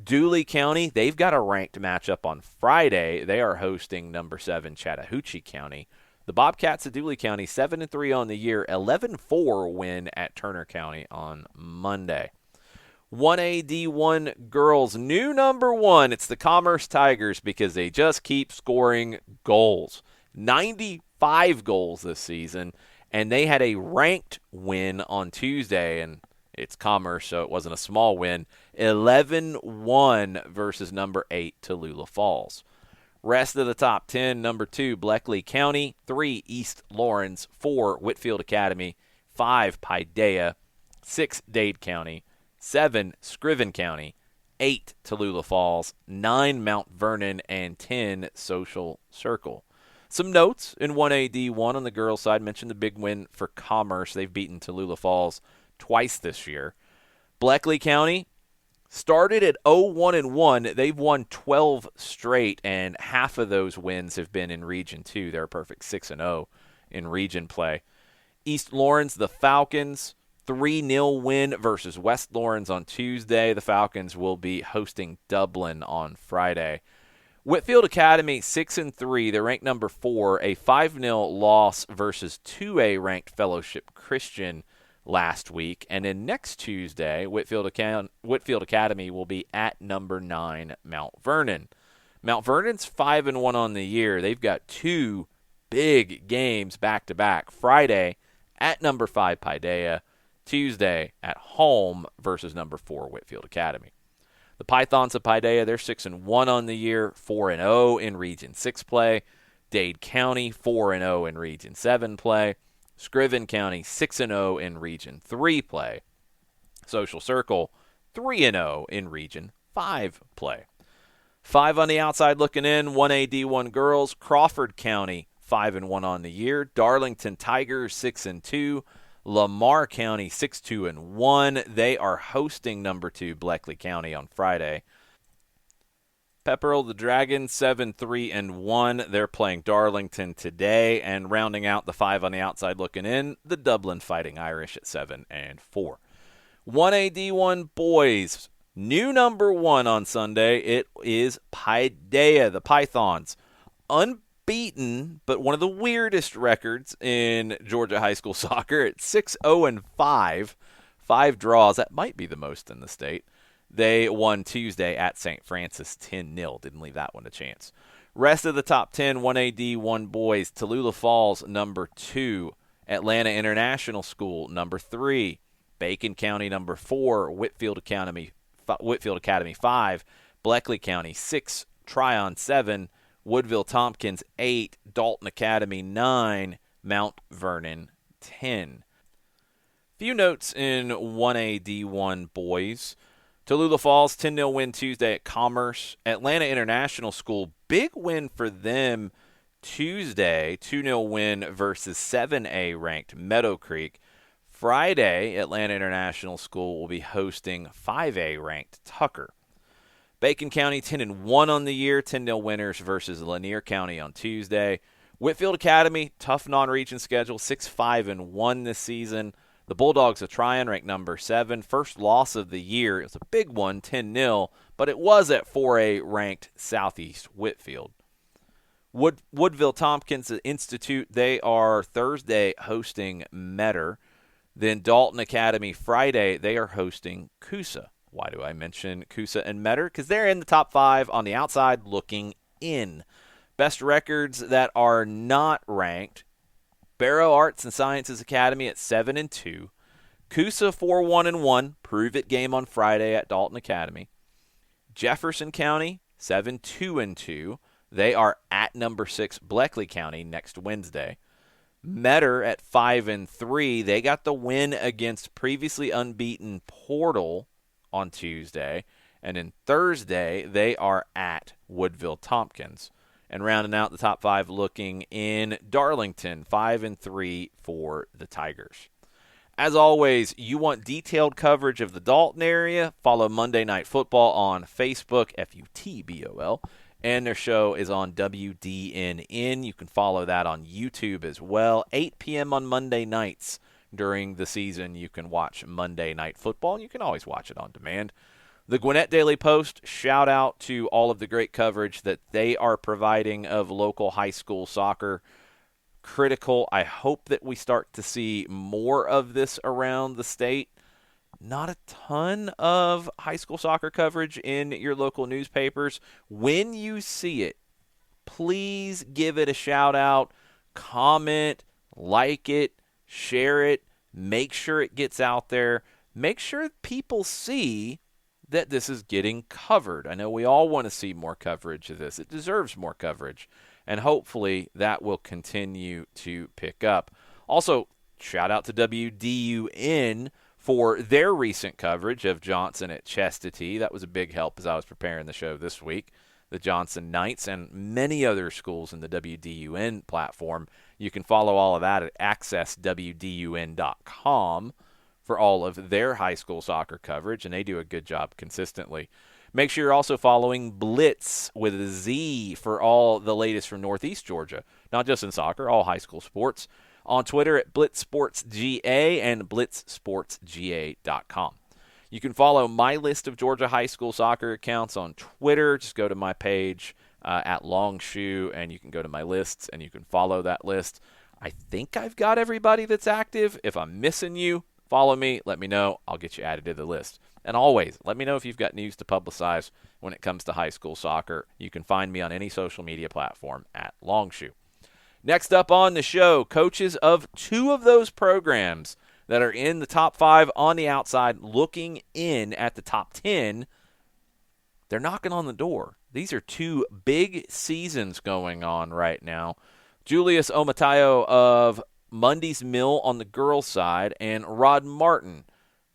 Dooley County, they've got a ranked matchup on Friday. They are hosting number 7 Chattahoochee County. The Bobcats of Dooley County, 7-3 on the year, 11-4 win at Turner County on Monday. 1A D1 girls, new number 1. It's the Commerce Tigers because they just keep scoring goals. 95 goals this season, and they had a ranked win on Tuesday, and it's Commerce, so it wasn't a small win. 11-1 versus number 8 Tallulah Falls. Rest of the top 10, number 2, Bleckley County, 3, East Lawrence, 4, Whitfield Academy, 5, Paideia, 6, Dade County, 7, Scriven County, 8, Tallulah Falls, 9, Mount Vernon, and 10, Social Circle. Some notes in 1A D1 on the girls' side. Mentioned the big win for Commerce. They've beaten Tallulah Falls twice this year. Bleckley County started at 0-1-1. They've won 12 straight, and half of those wins have been in Region 2. They're a perfect 6-0 in region play. East Lawrence, the Falcons, 3-0 win versus West Lawrence on Tuesday. The Falcons will be hosting Dublin on Friday. Whitfield Academy, 6-3. They're ranked number 4. A 5-0 loss versus 2A-ranked Fellowship Christian last week. And then next Tuesday, Whitfield Academy will be at number 9, Mount Vernon. Mount Vernon's 5-1 on the year. They've got 2 big games back-to-back. Friday at number 5, Paideia. Tuesday at home versus number 4, Whitfield Academy. The Pythons of Paideia, they're 6-1 on the year, 4-0 in Region 6 play. Dade County, 4-0 in Region 7 play. Scriven County, 6-0 in Region 3 play. Social Circle, 3-0 in Region 5 play. 5 on the outside looking in, 1A D1 girls. Crawford County, 5-1 on the year. Darlington Tigers, 6-2. Lamar County 6-2-1. They are hosting number 2 Bleckley County on Friday. Pepperell the Dragons 7-3-1. They're playing Darlington today, and rounding out the 5 on the outside looking in, the Dublin Fighting Irish at 7-4. 1A D1 boys, new number 1 on Sunday. It is Paideia, the Pythons. Unbeaten, but one of the weirdest records in Georgia high school soccer at 6-0-5, 5 draws. That might be the most in the state. They won Tuesday at St. Francis 10-0. Didn't leave that one a chance. Rest of the top 10, 1A D1 boys. Tallulah Falls, number 2. Atlanta International School, number 3. Bacon County, number 4. Whitfield Academy 5. Bleckley County 6. Tryon 7. Woodville Tompkins 8, Dalton Academy 9, Mount Vernon 10. Few notes in 1A D1 boys. Tallulah Falls, 10-0 win Tuesday at Commerce. Atlanta International School, big win for them Tuesday, 2-0 win versus 7A ranked Meadow Creek. Friday, Atlanta International School will be hosting 5A ranked Tucker. Bacon County 10-1 on the year, 10-0 winners versus Lanier County on Tuesday. Whitfield Academy, tough non-region schedule, 6-5-1 this season. The Bulldogs of Tryon ranked number 7. First loss of the year. It was a big one, 10-0, but it was at 4A ranked Southeast Whitfield. Woodville Tompkins Institute, they are Thursday hosting Metter. Then Dalton Academy Friday, they are hosting Coosa. Why do I mention Coosa and Metter? Because they're in the top 5 on the outside looking in. Best records that are not ranked: Barrow Arts and Sciences Academy at 7-2. Coosa 4-1-1, prove it game on Friday at Dalton Academy. Jefferson County 7-2-2. They are at number 6 Bleckley County next Wednesday. Metter at 5-3. They got the win against previously unbeaten Portal on Tuesday. And then Thursday, they are at Woodville Tompkins. And rounding out the top 5 looking in Darlington, 5-3 for the Tigers. As always, you want detailed coverage of the Dalton area, follow Monday Night Football on Facebook, FUTBOL, and their show is on WDNN. You can follow that on YouTube as well. 8 p.m. on Monday nights during the season, you can watch Monday Night Football, and you can always watch it on demand. The Gwinnett Daily Post, shout out to all of the great coverage that they are providing of local high school soccer. Critical. I hope that we start to see more of this around the state. Not a ton of high school soccer coverage in your local newspapers. When you see it, please give it a shout out, comment, like it, share it, make sure it gets out there. Make sure people see that this is getting covered. I know we all want to see more coverage of this. It deserves more coverage, and hopefully that will continue to pick up. Also, shout out to WDUN for their recent coverage of Johnson at Chestatee. That was a big help as I was preparing the show this week. The Johnson Knights and many other schools in the WDUN platform. You can follow all of that at accesswdun.com. for all of their high school soccer coverage, and they do a good job consistently. Make sure you're also following Blitz with a Z for all the latest from Northeast Georgia, not just in soccer, all high school sports. On Twitter at BlitzSportsGA and BlitzSportsGA.com. You can follow my list of Georgia high school soccer accounts on Twitter. Just go to my page at Longshoe, and you can go to my lists, and you can follow that list. I think I've got everybody that's active. If I'm missing you, follow me, let me know. I'll get you added to the list. And always, let me know if you've got news to publicize when it comes to high school soccer. You can find me on any social media platform at Longshoe. Next up on the show, coaches of 2 of those programs that are in the top 5 on the outside, looking in at the top 10. They're knocking on the door. These are 2 big seasons going on right now. Julius Otomayo of Mundy's Mill on the girls' side, and Rod Martin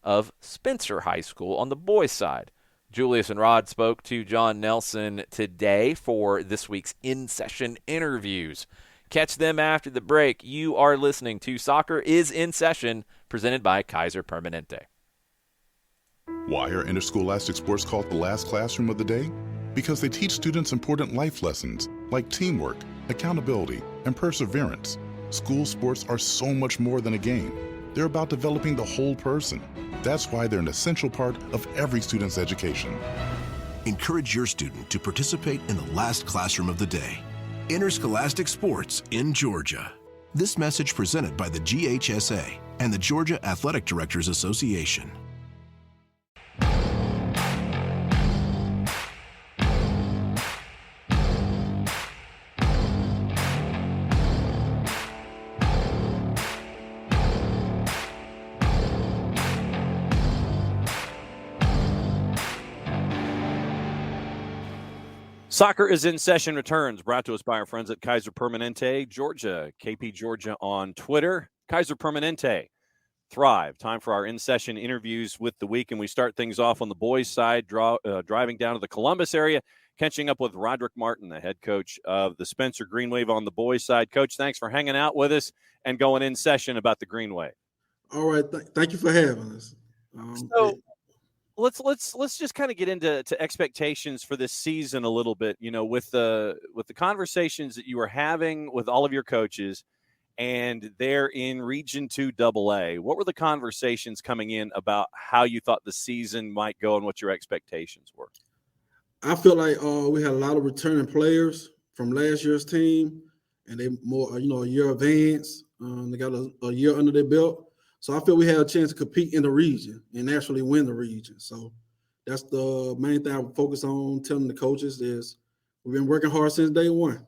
of Spencer High School on the boys' side. Julius and Rod spoke to John Nelson today for this week's in-session interviews. Catch them after the break. You are listening to Soccer is in Session, presented by Kaiser Permanente. Why are interscholastic sports called the last classroom of the day? Because they teach students important life lessons like teamwork, accountability, and perseverance. School sports are so much more than a game. They're about developing the whole person. That's why they're an essential part of every student's education. Encourage your student to participate in the last classroom of the day. Interscholastic sports in Georgia. This message presented by the GHSA and the Georgia Athletic Directors Association. Soccer is in Session returns, brought to us by our friends at Kaiser Permanente, Georgia. KP Georgia on Twitter. Kaiser Permanente, thrive. Time for our in-session interviews with the week, and we start things off on the boys' side, driving down to the Columbus area, catching up with Roderick Martin, the head coach of the Spencer Green Wave on the boys' side. Coach, thanks for hanging out with us and going in session about the Green Wave. All right, thank you for having us. Let's just kind of get into expectations for this season a little bit. You know, with the conversations that you were having with all of your coaches, and they're in Region 2 AA. What were the conversations coming in about how you thought the season might go and what your expectations were? I feel like we had a lot of returning players from last year's team, and they more, a year advanced. They got a year under their belt. So I feel we had a chance to compete in the region and actually win the region. So that's the main thing I would focus on telling the coaches is we've been working hard since day one.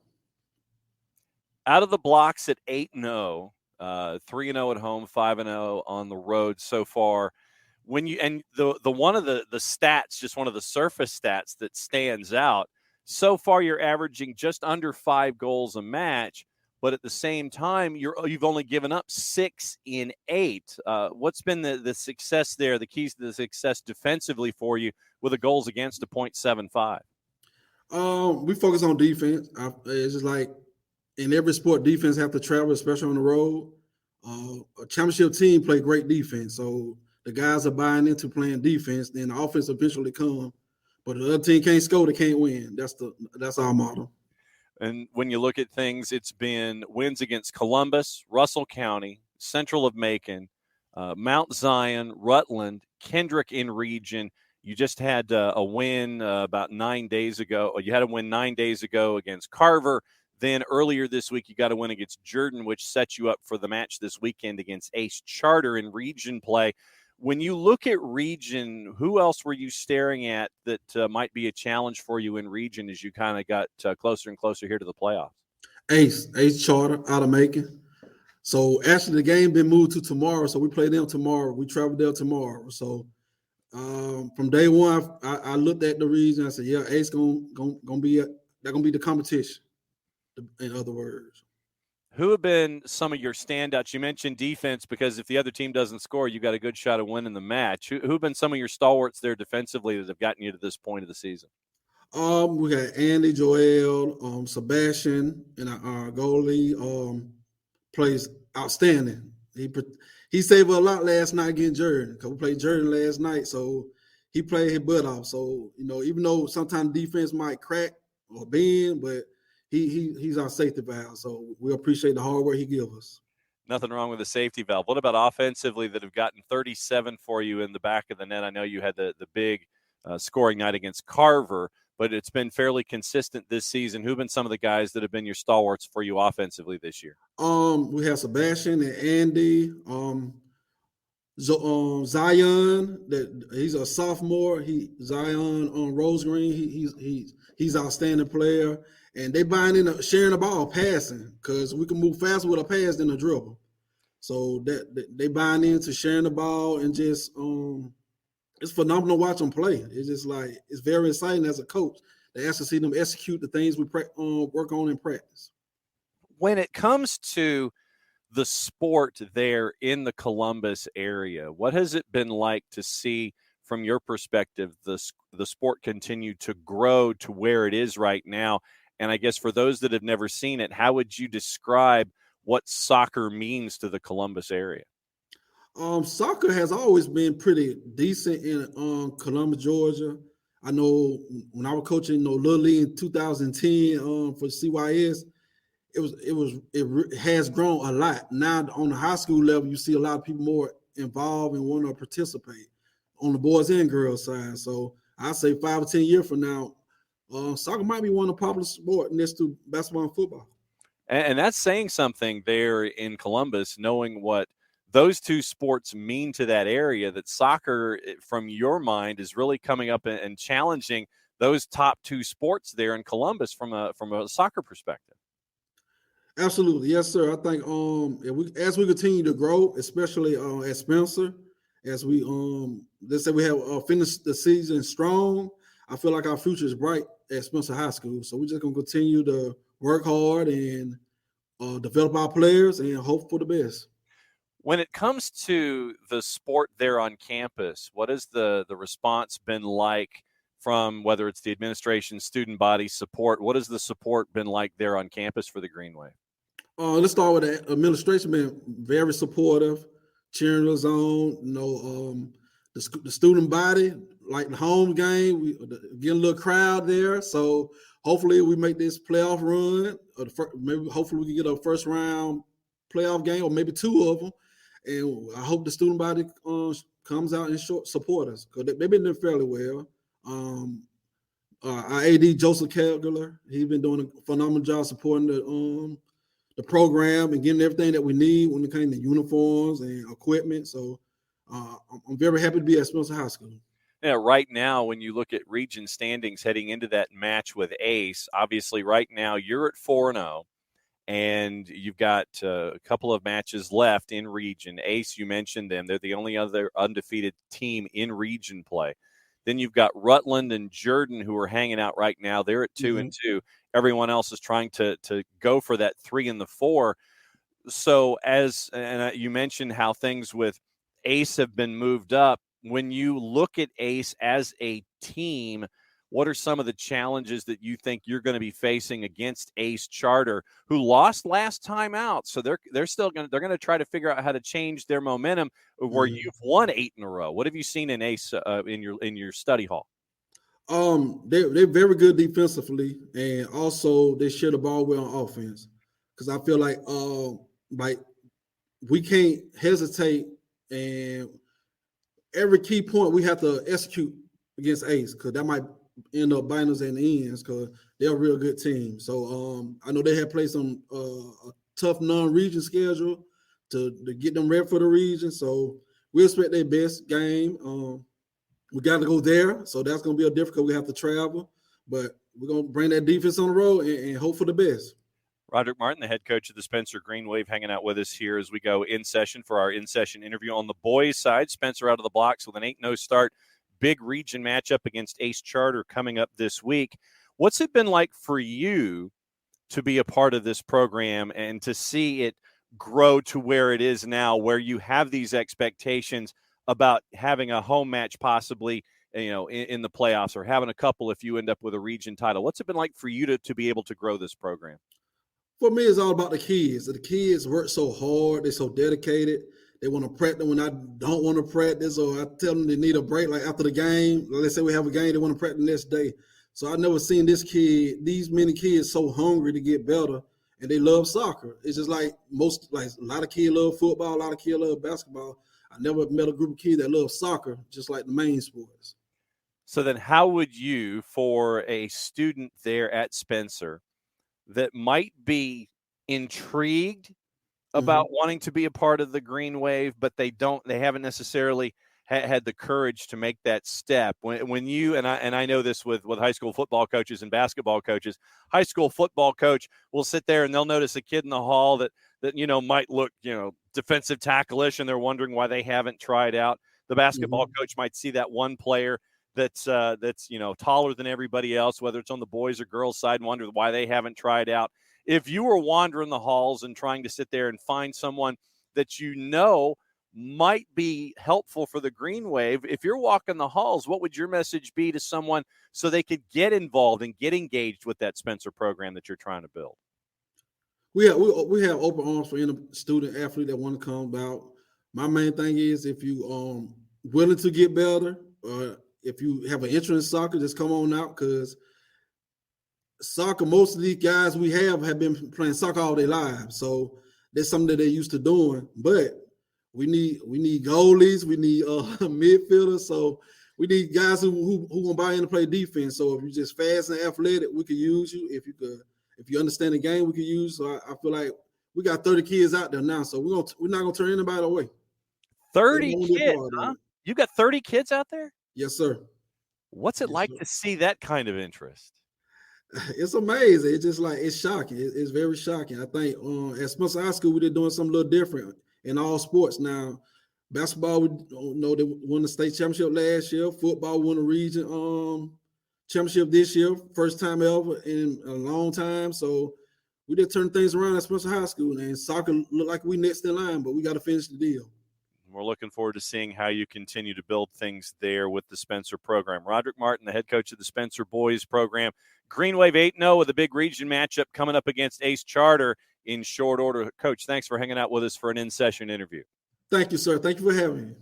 Out of the blocks at 8-0, 3-0 at home, 5-0 on the road so far. When you and the one of the stats, just one of the surface stats that stands out, so far you're averaging just under 5 goals a match, but at the same time you've only given up 6 in 8. What's been the success there? The keys to the success defensively for you with a goals against a .75? We focus on defense. It's just like. In every sport, defense have to travel, especially on the road. A championship team play great defense, so the guys are buying into playing defense. Then the offense eventually come, but the other team can't score, they can't win. That's our model. And when you look at things, it's been wins against Columbus, Russell County, Central of Macon, Mount Zion, Rutland, Kendrick in region. You just had a win about 9 days ago. You had a win 9 days ago against Carver. Then earlier this week, you got a win against Jordan, which sets you up for the match this weekend against Ace Charter in region play. When you look at region, who else were you staring at that might be a challenge for you in region as you kind of got closer and closer here to the playoffs? Ace Charter out of Macon. So actually the game been moved to tomorrow, so we play them tomorrow. We travel there tomorrow. So from day one, I looked at the region. I said, yeah, Ace gonna be they're gonna be the competition. In other words, who have been some of your standouts? You mentioned defense because if the other team doesn't score, you got a good shot of winning the match. Who have been some of your stalwarts there defensively that have gotten you to this point of the season? We got Andy, Joel, Sebastian, and our goalie plays outstanding. He saved a lot last night against Jordan because we played Jordan last night, so he played his butt off. So even though sometimes defense might crack or bend, but he's our safety valve, so we appreciate the hard work he gives us. Nothing wrong with the safety valve. What about offensively that have gotten 37 for you in the back of the net? I know you had the big scoring night against Carver, but it's been fairly consistent this season. Who've been some of the guys that have been your stalwarts for you offensively this year? We have Sebastian and Andy. Zion, that he's a sophomore. Zion on Rose Green. He's outstanding player. And they buying in sharing the ball, passing, because we can move faster with a pass than a dribble. So that they buying into sharing the ball and just it's phenomenal to watch them play. It's just like it's very exciting as a coach to actually see them execute the things we work on in practice. When it comes to the sport there in the Columbus area, what has it been like to see from your perspective the sport continue to grow to where it is right now? And I guess for those that have never seen it, how would you describe what soccer means to the Columbus area? Soccer has always been pretty decent in Columbus, Georgia. I know when I was coaching, Little League in 2010 for CYS, it has grown a lot. Now on the high school level, you see a lot of people more involved and want to participate on the boys and girls side. So I say 5 or 10 years from now, soccer might be one of the popular sports next to basketball and football. And that's saying something there in Columbus, knowing what those two sports mean to that area, that soccer, from your mind, is really coming up and challenging those top two sports there in Columbus from a soccer perspective. Absolutely. Yes, sir. I think as we continue to grow, especially at Spencer, as we let's say we have finished the season strong, I feel like our future is bright at Spencer High School. So we're just going to continue to work hard and develop our players and hope for the best. When it comes to the sport there on campus, what has the response been like from whether it's the administration, student body support? What has the support been like there on campus for the Green Wave? Let's start with the administration being very supportive, cheering us on. The student body, like the home game, we get a little crowd there. So hopefully we make this playoff run. Hopefully we can get a first round playoff game, or maybe two of them. And I hope the student body comes out and support us, because they've been doing fairly well. Our AD Joseph Kegler, he's been doing a phenomenal job supporting the program and getting everything that we need when it came to uniforms and equipment. So I'm very happy to be at Spencer High School. Yeah, right now, when you look at region standings heading into that match with Ace, obviously right now you're at 4-0, and you've got a couple of matches left in region. Ace, you mentioned them. They're the only other undefeated team in region play. Then you've got Rutland and Jordan, who are hanging out right now. They're at 2-2. Everyone else is trying to go for that 3 and the 4. So you mentioned how things with Ace have been moved up. When you look at Ace as a team, what are some of the challenges that you think you're going to be facing against Ace Charter, who lost last time out? So they're still going to try to figure out how to change their momentum where you've won 8 in a row. What have you seen in Ace in your study hall? They're very good defensively, and also they share the ball well on offense. Because I feel like we can't hesitate, and every key point we have to execute against Ace, because that might end up biting us in the ends, because they're a real good team. So I know they have played some a tough non-region schedule to get them ready for the region. So we expect their best game. We got to go there, so that's going to be a difficult. We have to travel, but we're going to bring that defense on the road and hope for the best. Roderick Martin, the head coach of the Spencer Green Wave, hanging out with us here as we go in session for our in-session interview. On the boys' side, Spencer out of the blocks with an 8-0 start. Big region matchup against Ace Charter coming up this week. What's it been like for you to be a part of this program and to see it grow to where it is now, where you have these expectations about having a home match possibly, in the playoffs, or having a couple if you end up with a region title? What's it been like for you to be able to grow this program? For me, it's all about the kids. The kids work so hard. They're so dedicated. They want to practice when I don't want to practice, or I tell them they need a break, like after the game. Let's say we have a game, they want to practice the next day. So I've never seen these many kids so hungry to get better, and they love soccer. It's just like a lot of kids love football, a lot of kids love basketball. I never met a group of kids that love soccer just like the main sports. So then how would you, for a student there at Spencer that might be intrigued about wanting to be a part of the Green Wave, but they haven't necessarily had the courage to make that step? When you, and I know this with high school football coaches and basketball coaches, high school football coach will sit there and they'll notice a kid in the hall that might look, defensive tackle-ish, and they're wondering why they haven't tried out. The basketball coach might see that one player that's taller than everybody else, whether it's on the boys or girls side, and wonder why they haven't tried out. If you were wandering the halls and trying to sit there and find someone that might be helpful for the Green Wave, if you're walking the halls, what would your message be to someone so they could get involved and get engaged with that Spencer program that you're trying to build? We have open arms for any student athlete that want to come about. My main thing is, if you willing to get better, or if you have an interest in soccer, just come on out, because soccer, most of these guys we have been playing soccer all their lives. So that's something that they're used to doing. But we need goalies, we need midfielders. So we need guys who gonna buy in to play defense. So if you're just fast and athletic, we could use you. If you understand the game, we could use. So I feel like we got 30 kids out there now. So we're not gonna turn anybody away. 30 kids, huh? You got 30 kids out there? Yes, sir. What's it like to see that kind of interest? It's amazing. It's just like, it's shocking. It's very shocking. I think at Spencer High School, we're doing something a little different in all sports now. Basketball, they won the state championship last year. Football won the region championship this year, first time ever in a long time. So we did turn things around at Spencer High School, and soccer look like we next in line, but we got to finish the deal. We're looking forward to seeing how you continue to build things there with the Spencer program. Roderick Martin, the head coach of the Spencer boys program. Green Wave 8-0 with a big region matchup coming up against Ace Charter in short order. Coach, thanks for hanging out with us for an in-session interview. Thank you, sir. Thank you for having me.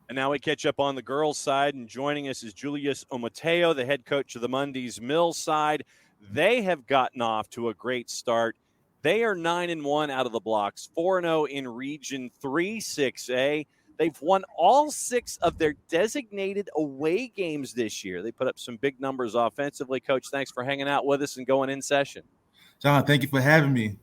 And now we catch up on the girls' side, and joining us is Julius Otomayo, the head coach of the Mundy's Mills side. They have gotten off to a great start. They are 9-1 out of the blocks, 4-0 in Region 3 6A. They've won all 6 of their designated away games this year. They put up some big numbers offensively. Coach, thanks for hanging out with us and going in session. John, thank you for having me.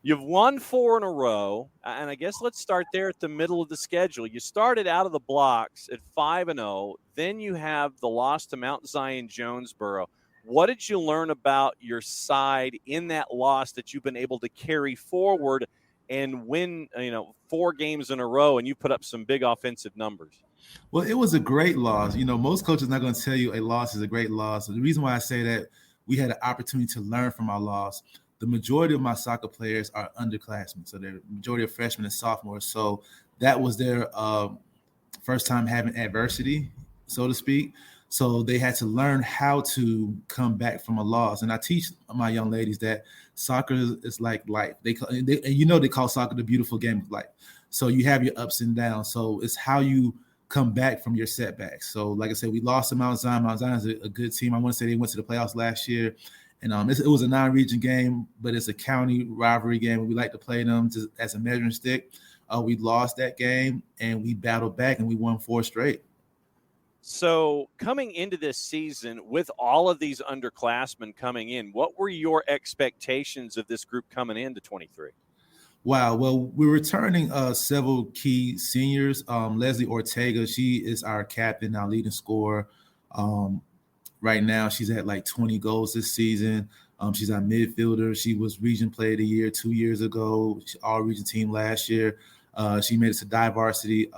You've won 4 in a row, and I guess let's start there at the middle of the schedule. You started out of the blocks at 5-0, then you have the loss to Mount Zion Jonesboro. What did you learn about your side in that loss that you've been able to carry forward and win, 4 games in a row, and you put up some big offensive numbers? Well, it was a great loss. Most coaches are not going to tell you a loss is a great loss. And the reason why I say that, we had an opportunity to learn from our loss. The majority of my soccer players are underclassmen, so they're majority of freshmen and sophomores. So that was their first time having adversity, so to speak. So they had to learn how to come back from a loss. And I teach my young ladies that soccer is like life. They call soccer the beautiful game of life. So you have your ups and downs. So it's how you come back from your setbacks. So like I said, we lost to Mount Zion. Mount Zion is a good team. I want to say they went to the playoffs last year. And it was a non-region game, but it's a county rivalry game. We like to play them as a measuring stick. We lost that game, and we battled back, and we won 4 straight. So coming into this season with all of these underclassmen coming in, what were your expectations of this group coming into 23? Wow. Well, we're returning several key seniors. Leslie Ortega, she is our captain, our leading scorer. Right now, she's at like 20 goals this season. She's our midfielder. She was Region Player of the Year 2 years ago, all-region team last year. She made it to Diversity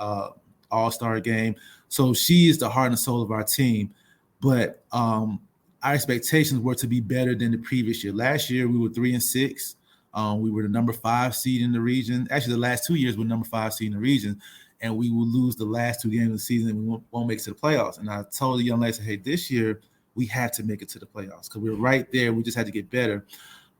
All-Star game. So she is the heart and soul of our team. But our expectations were to be better than the previous year. Last year, we were 3-6. We were the number 5 seed in the region. Actually, the last 2 years, we were number 5 seed in the region. And we will lose the last 2 games of the season and we won't make it to the playoffs. And I told the young ladies, hey, this year we have to make it to the playoffs because we're right there. We just had to get better.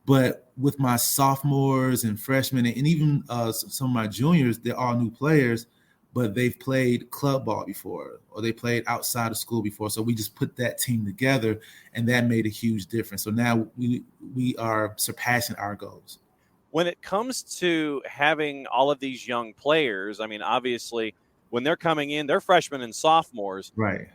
But with my sophomores and freshmen and even some of my juniors, they're all new players, but they've played club ball before or they played outside of school before. So we just put that team together, and that made a huge difference. So now we are surpassing our goals. When it comes to having all of these young players, I mean, obviously, when they're coming in, they're freshmen and sophomores. Right.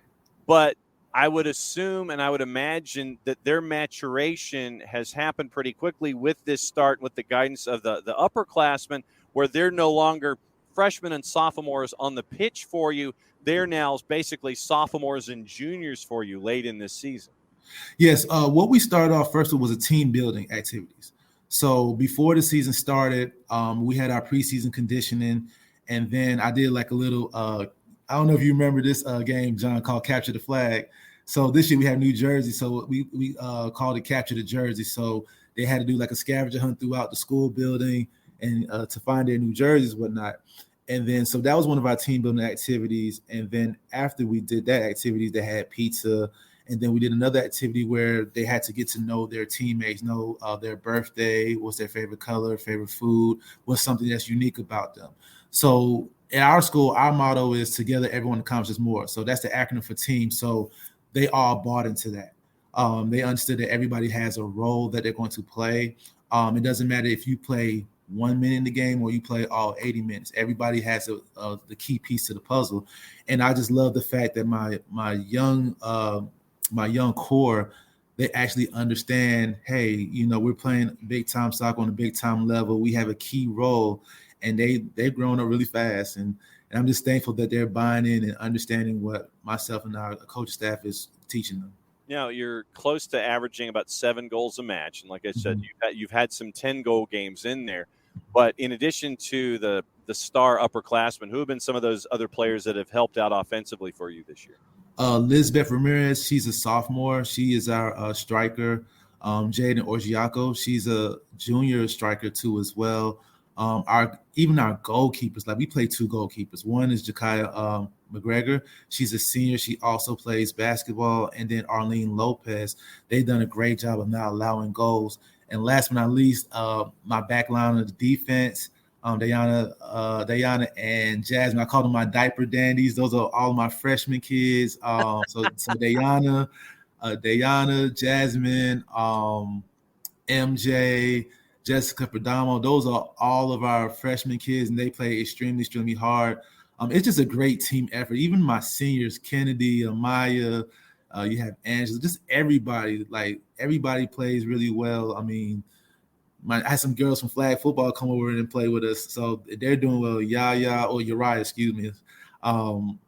But I would assume and I would imagine that their maturation has happened pretty quickly with this start, with the guidance of the upperclassmen, where they're no longer freshmen and sophomores on the pitch for you. They're now basically sophomores and juniors for you late in this season. Yes. What we started off first with was a team building activities. So before the season started, we had our preseason conditioning, and then I did like a little I don't know if you remember this game, John, called Capture the Flag. So this year we have New Jersey, so we called it Capture the Jersey. So they had to do like a scavenger hunt throughout the school building and to find their New Jerseys and whatnot. And then so that was one of our team building activities. And then after we did that activity, they had pizza. And then we did another activity where they had to get to know their teammates, know their birthday, what's their favorite color, favorite food, what's something that's unique about them. So in our school, our motto is together, everyone accomplishes more. So that's the acronym for team. So they all bought into that. They understood that everybody has a role that they're going to play. It doesn't matter if you play 1 minute in the game or you play all 80 minutes. Everybody has the key piece to the puzzle. And I just love the fact that my young core, they actually understand, hey, we're playing big time soccer on a big time level. We have a key role, and they've grown up really fast. And I'm just thankful that they're buying in and understanding what myself and our coach staff is teaching them. You're close to averaging about 7 goals a match. And like I said, you've had some 10-goal games in there. But in addition to the star upperclassmen, who have been some of those other players that have helped out offensively for you this year? Lisbeth Ramirez, she's a sophomore. She is our striker. Jaden Orgiaco, she's a junior striker too as well. Our goalkeepers, like we play 2 goalkeepers. One is Jakaya McGregor. She's a senior. She also plays basketball. And then Arlene Lopez. They've done a great job of not allowing goals. And last but not least, my back line of the defense, Diana and Jasmine. I call them my diaper dandies. Those are all my freshman kids. So Diana, Jasmine, MJ, Jessica Perdomo. Those are all of our freshman kids, and they play extremely, extremely hard. It's just a great team effort. Even my seniors, Kennedy, Amaya, you have Angela, just everybody. Like everybody plays really well. I mean, I had some girls from flag football come over and play with us, so they're doing well. Uriah, excuse me. Amora,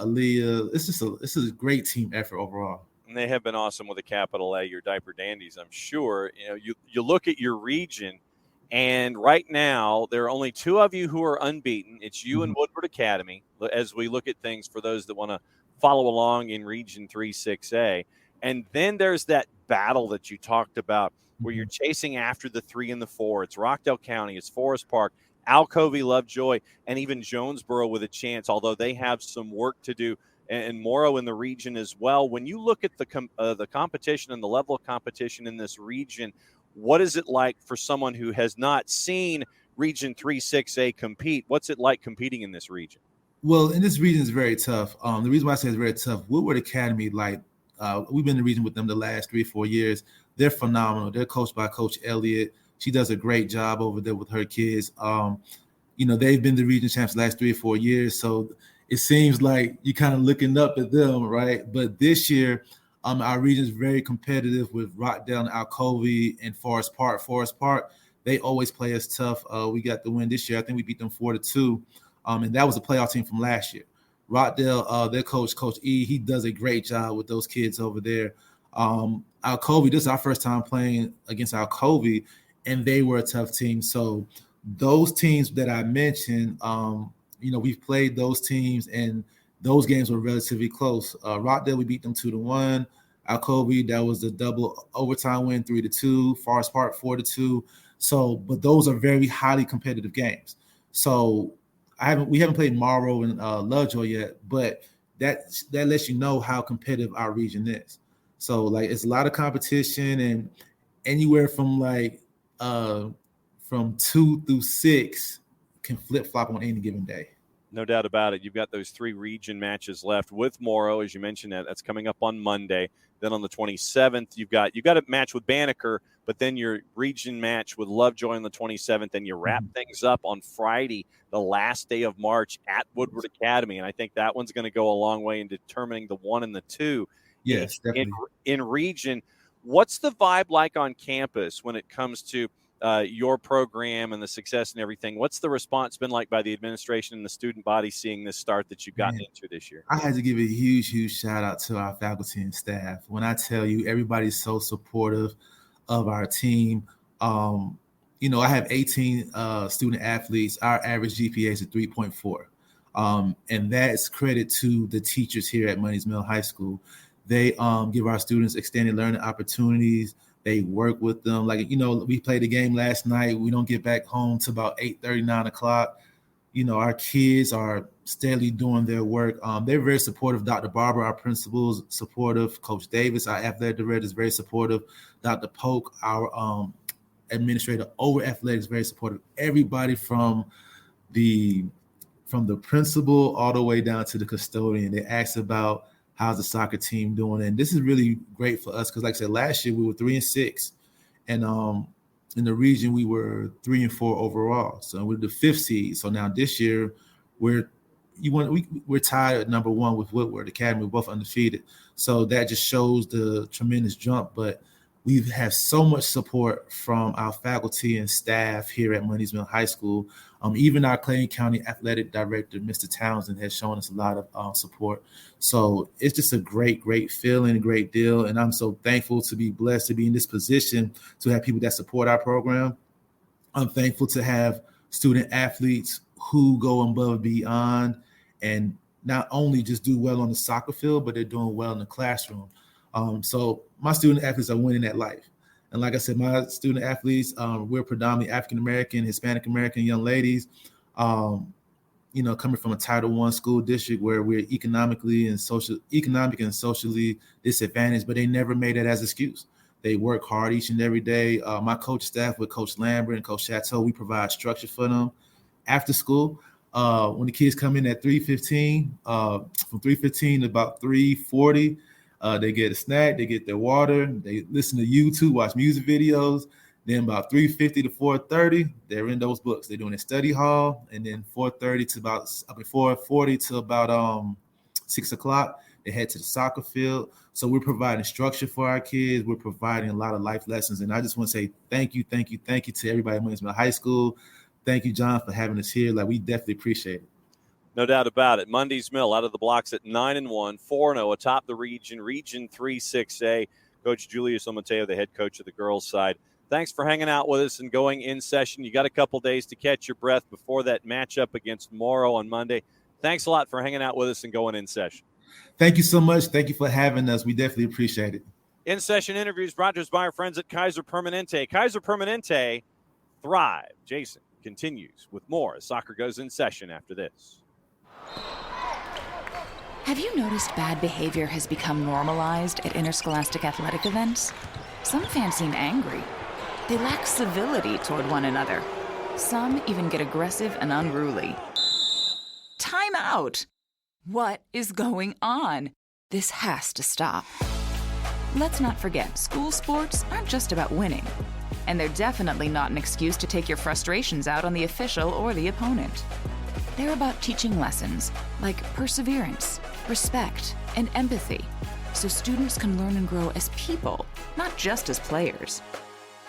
Aaliyah. It's a great team effort overall. And they have been awesome with a capital A, your diaper dandies, I'm sure. You look at your region, and right now there are only 2 of you who are unbeaten. It's you and Woodward Academy, as we look at things for those that want to follow along in Region 3-6A. And then there's that battle that you talked about where you're chasing after the 3 and the 4. It's Rockdale County, it's Forest Park, Alcovey, Lovejoy, and even Jonesboro with a chance, although they have some work to do, and Morrow in the region as well. When you look at the competition and the level of competition in this region, what is it like for someone who has not seen Region 3-6A compete? What's it like competing in this region? Well, in this region is very tough. The reason why I say it's very tough, Woodward Academy, we've been in the region with them the last 3 or 4 years. They're phenomenal. They're coached by Coach Elliott. She does a great job over there with her kids. They've been the region champs the last 3 or 4 years, so it seems like you're kind of looking up at them, right? But this year, our region is very competitive with Rockdale and Alcovey and Forest Park. Forest Park, they always play us tough. We got the win this year. I think we beat them 4-2, and that was a playoff team from last year. Rockdale, their coach, Coach E, he does a great job with those kids over there. Alcovey, this is our first time playing against Alcovey, and they were a tough team. So those teams that I mentioned, we've played those teams, and those games were relatively close. Rockdale, we beat them 2-1. Alcovey, that was the double overtime win, 3-2. Forest Park, 4-2. So, but those are very highly competitive games. So we haven't played Morrow and Lovejoy yet, but that lets you know how competitive our region is. So it's a lot of competition, and anywhere from from 2 through 6 can flip flop on any given day. No doubt about it. You've got those 3 region matches left with Morrow, as you mentioned. That's coming up on Monday. Then on the 27th, you've got a match with Banneker, but then your region match with Lovejoy on the 27th, and you wrap things up on Friday, the last day of March at Woodward Academy. And I think that one's going to go a long way in determining the 1 and the 2. Yes, definitely. In region. What's the vibe like on campus when it comes to your program and the success and everything? What's the response been like by the administration and the student body seeing this start that you've gotten into this year? I had to give a huge, huge shout out to our faculty and staff. When I tell you, everybody's so supportive of our team. I have 18 student athletes. Our average GPA is a 3.4. And that's credit to the teachers here at Mundy's Mill High School. They give our students extended learning opportunities. They work with them. We played a game last night. We don't get back home till about 8:30, 9 o'clock. Our kids are steadily doing their work. They're very supportive. Dr. Barber, our principal, is supportive. Coach Davis, our athletic director, is very supportive. Dr. Polk, our administrator over athletics, very supportive. Everybody from the principal all the way down to the custodian. They ask about how's the soccer team doing, and this is really great for us because, like I said, last year we were 3-6, and in the region we were 3-4 overall. So we're the 5th seed. So now this year we're tied at number 1 with Woodward Academy. We're both undefeated. So that just shows the tremendous jump. But we have so much support from our faculty and staff here at Mundy's Mill High School. Even our Clayton County Athletic Director, Mr. Townsend, has shown us a lot of support. So it's just a great, great feeling, a great deal. And I'm so thankful to be blessed to be in this position to have people that support our program. I'm thankful to have student athletes who go above and beyond and not only just do well on the soccer field, but they're doing well in the classroom. So my student athletes are winning at life. And like I said, my student athletes, we're predominantly African-American, Hispanic-American young ladies, coming from a Title I school district where we're economic and socially disadvantaged, but they never made it as an excuse. They work hard each and every day. My coach staff with Coach Lambert and Coach Chateau, we provide structure for them after school. When the kids come in at 3:15, from 3:15 to about 3:40, they get a snack, they get their water, they listen to YouTube, watch music videos. Then about 3:50 to 4:30, they're in those books. They're doing a study hall, and then 4:40 to about 6 o'clock, they head to the soccer field. So we're providing structure for our kids. We're providing a lot of life lessons. And I just want to say thank you to everybody at Mundy High School. Thank you, John, for having us here. We definitely appreciate it. No doubt about it. Mundy's Mill out of the blocks at 9-1, 4-0 atop the Region 3 6A. Coach Julius Otomayo, the head coach of the girls' side. Thanks for hanging out with us and going in session. You got a couple days to catch your breath before that matchup against Morrow on Monday. Thanks a lot for hanging out with us and going in session. Thank you so much. Thank you for having us. We definitely appreciate it. In-session interviews brought to us by our friends at Kaiser Permanente. Kaiser Permanente, thrive. Jason continues with more as soccer goes in session after this. Have you noticed bad behavior has become normalized at interscholastic athletic events? Some fans seem angry. They lack civility toward one another. Some even get aggressive and unruly. Time out! What is going on? This has to stop. Let's not forget, school sports aren't just about winning. And they're definitely not an excuse to take your frustrations out on the official or the opponent. They're about teaching lessons like perseverance, respect, and empathy, so students can learn and grow as people, not just as players.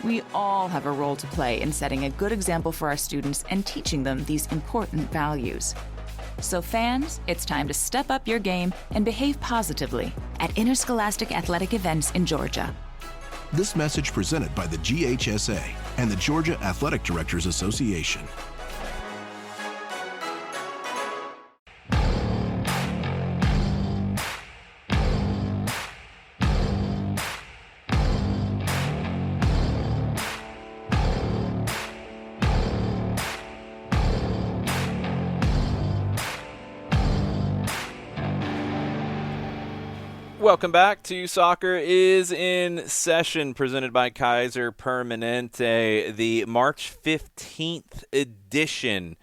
We all have a role to play in setting a good example for our students and teaching them these important values. So fans, it's time to step up your game and behave positively at interscholastic athletic events in Georgia. This message presented by the GHSA and the Georgia Athletic Directors Association. Welcome back to Soccer is in Session, presented by Kaiser Permanente. The March 15th edition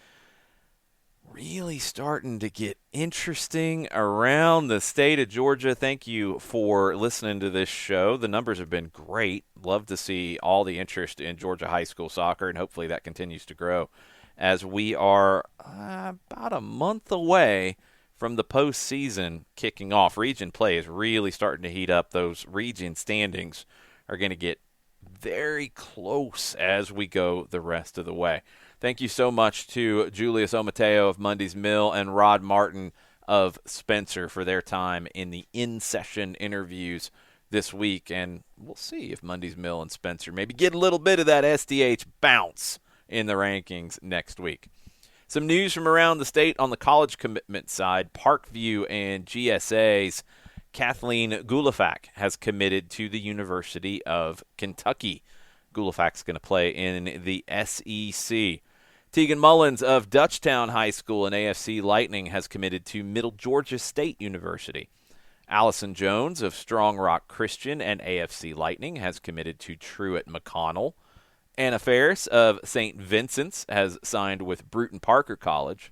really starting to get interesting around the state of Georgia. Thank you for listening to this show. The numbers have been great. Love to see all the interest in Georgia high school soccer, and hopefully that continues to grow as we are about a month away from the postseason kicking off. Region play is really starting to heat up. Those region standings are going to get very close as we go the rest of the way. Thank you so much to Julius Otomayo of Mundy's Mill and Rod Martin of Spencer for their time in the in-session interviews this week. And we'll see if Mundy's Mill and Spencer maybe get a little bit of that SDH bounce in the rankings next week. Some news from around the state on the college commitment side. Parkview and GSA's Kathleen Gulafak has committed to the University of Kentucky. Gulafak's going to play in the SEC. Tegan Mullins of Dutchtown High School and AFC Lightning has committed to Middle Georgia State University. Allison Jones of Strong Rock Christian and AFC Lightning has committed to Truett McConnell. Anna Ferris of St. Vincent's has signed with Bruton Parker College.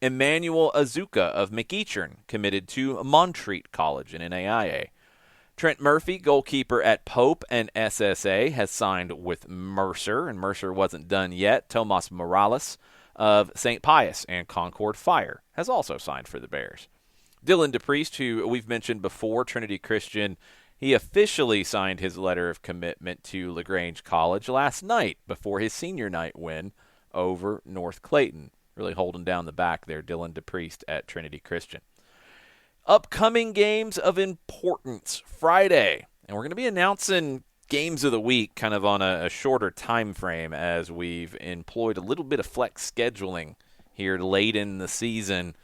Emmanuel Azuka of McEachern committed to Montreat College in NAIA. Trent Murphy, goalkeeper at Pope and SSA, has signed with Mercer, and Mercer wasn't done yet. Tomas Morales of St. Pius and Concord Fire has also signed for the Bears. Dylan DePriest, who we've mentioned before, Trinity Christian, he officially signed his letter of commitment to LaGrange College last night before his senior night win over North Clayton. Really holding down the back there, Dylan DePriest at Trinity Christian. Upcoming games of importance Friday. And we're going to be announcing games of the week kind of on a shorter time frame as we've employed a little bit of flex scheduling here late in the season.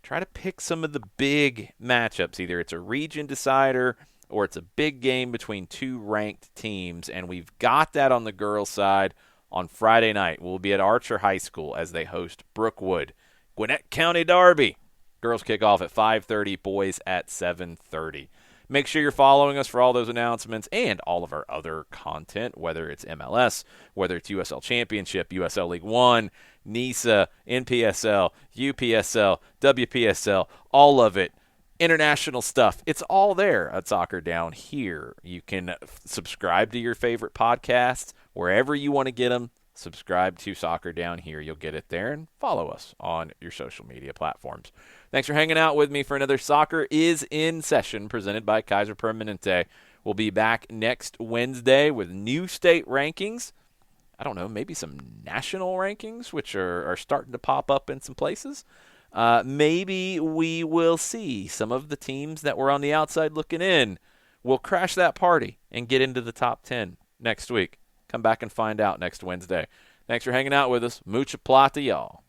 try to pick some of the big matchups. Either it's a region decider or it's a big game between two ranked teams, and we've got that on the girls' side on Friday night. We'll be at Archer High School as they host Brookwood. Gwinnett County Derby. Girls kick off at 5:30, boys at 7:30. Make sure you're following us for all those announcements and all of our other content, whether it's MLS, whether it's USL Championship, USL League One, NISA, NPSL, UPSL, WPSL, all of it. International stuff. It's all there at Soccer Down Here. You can subscribe to your favorite podcasts wherever you want to get them. Subscribe to Soccer Down Here. You'll get it there, and follow us on your social media platforms. Thanks for hanging out with me for another Soccer is in Session presented by Kaiser Permanente. We'll be back next Wednesday with new state rankings. I don't know, maybe some national rankings, which are starting to pop up in some places. Maybe we will see some of the teams that were on the outside looking in. We'll crash that party and get into the top 10 next week. Come back and find out next Wednesday. Thanks for hanging out with us. Mucha plata, y'all.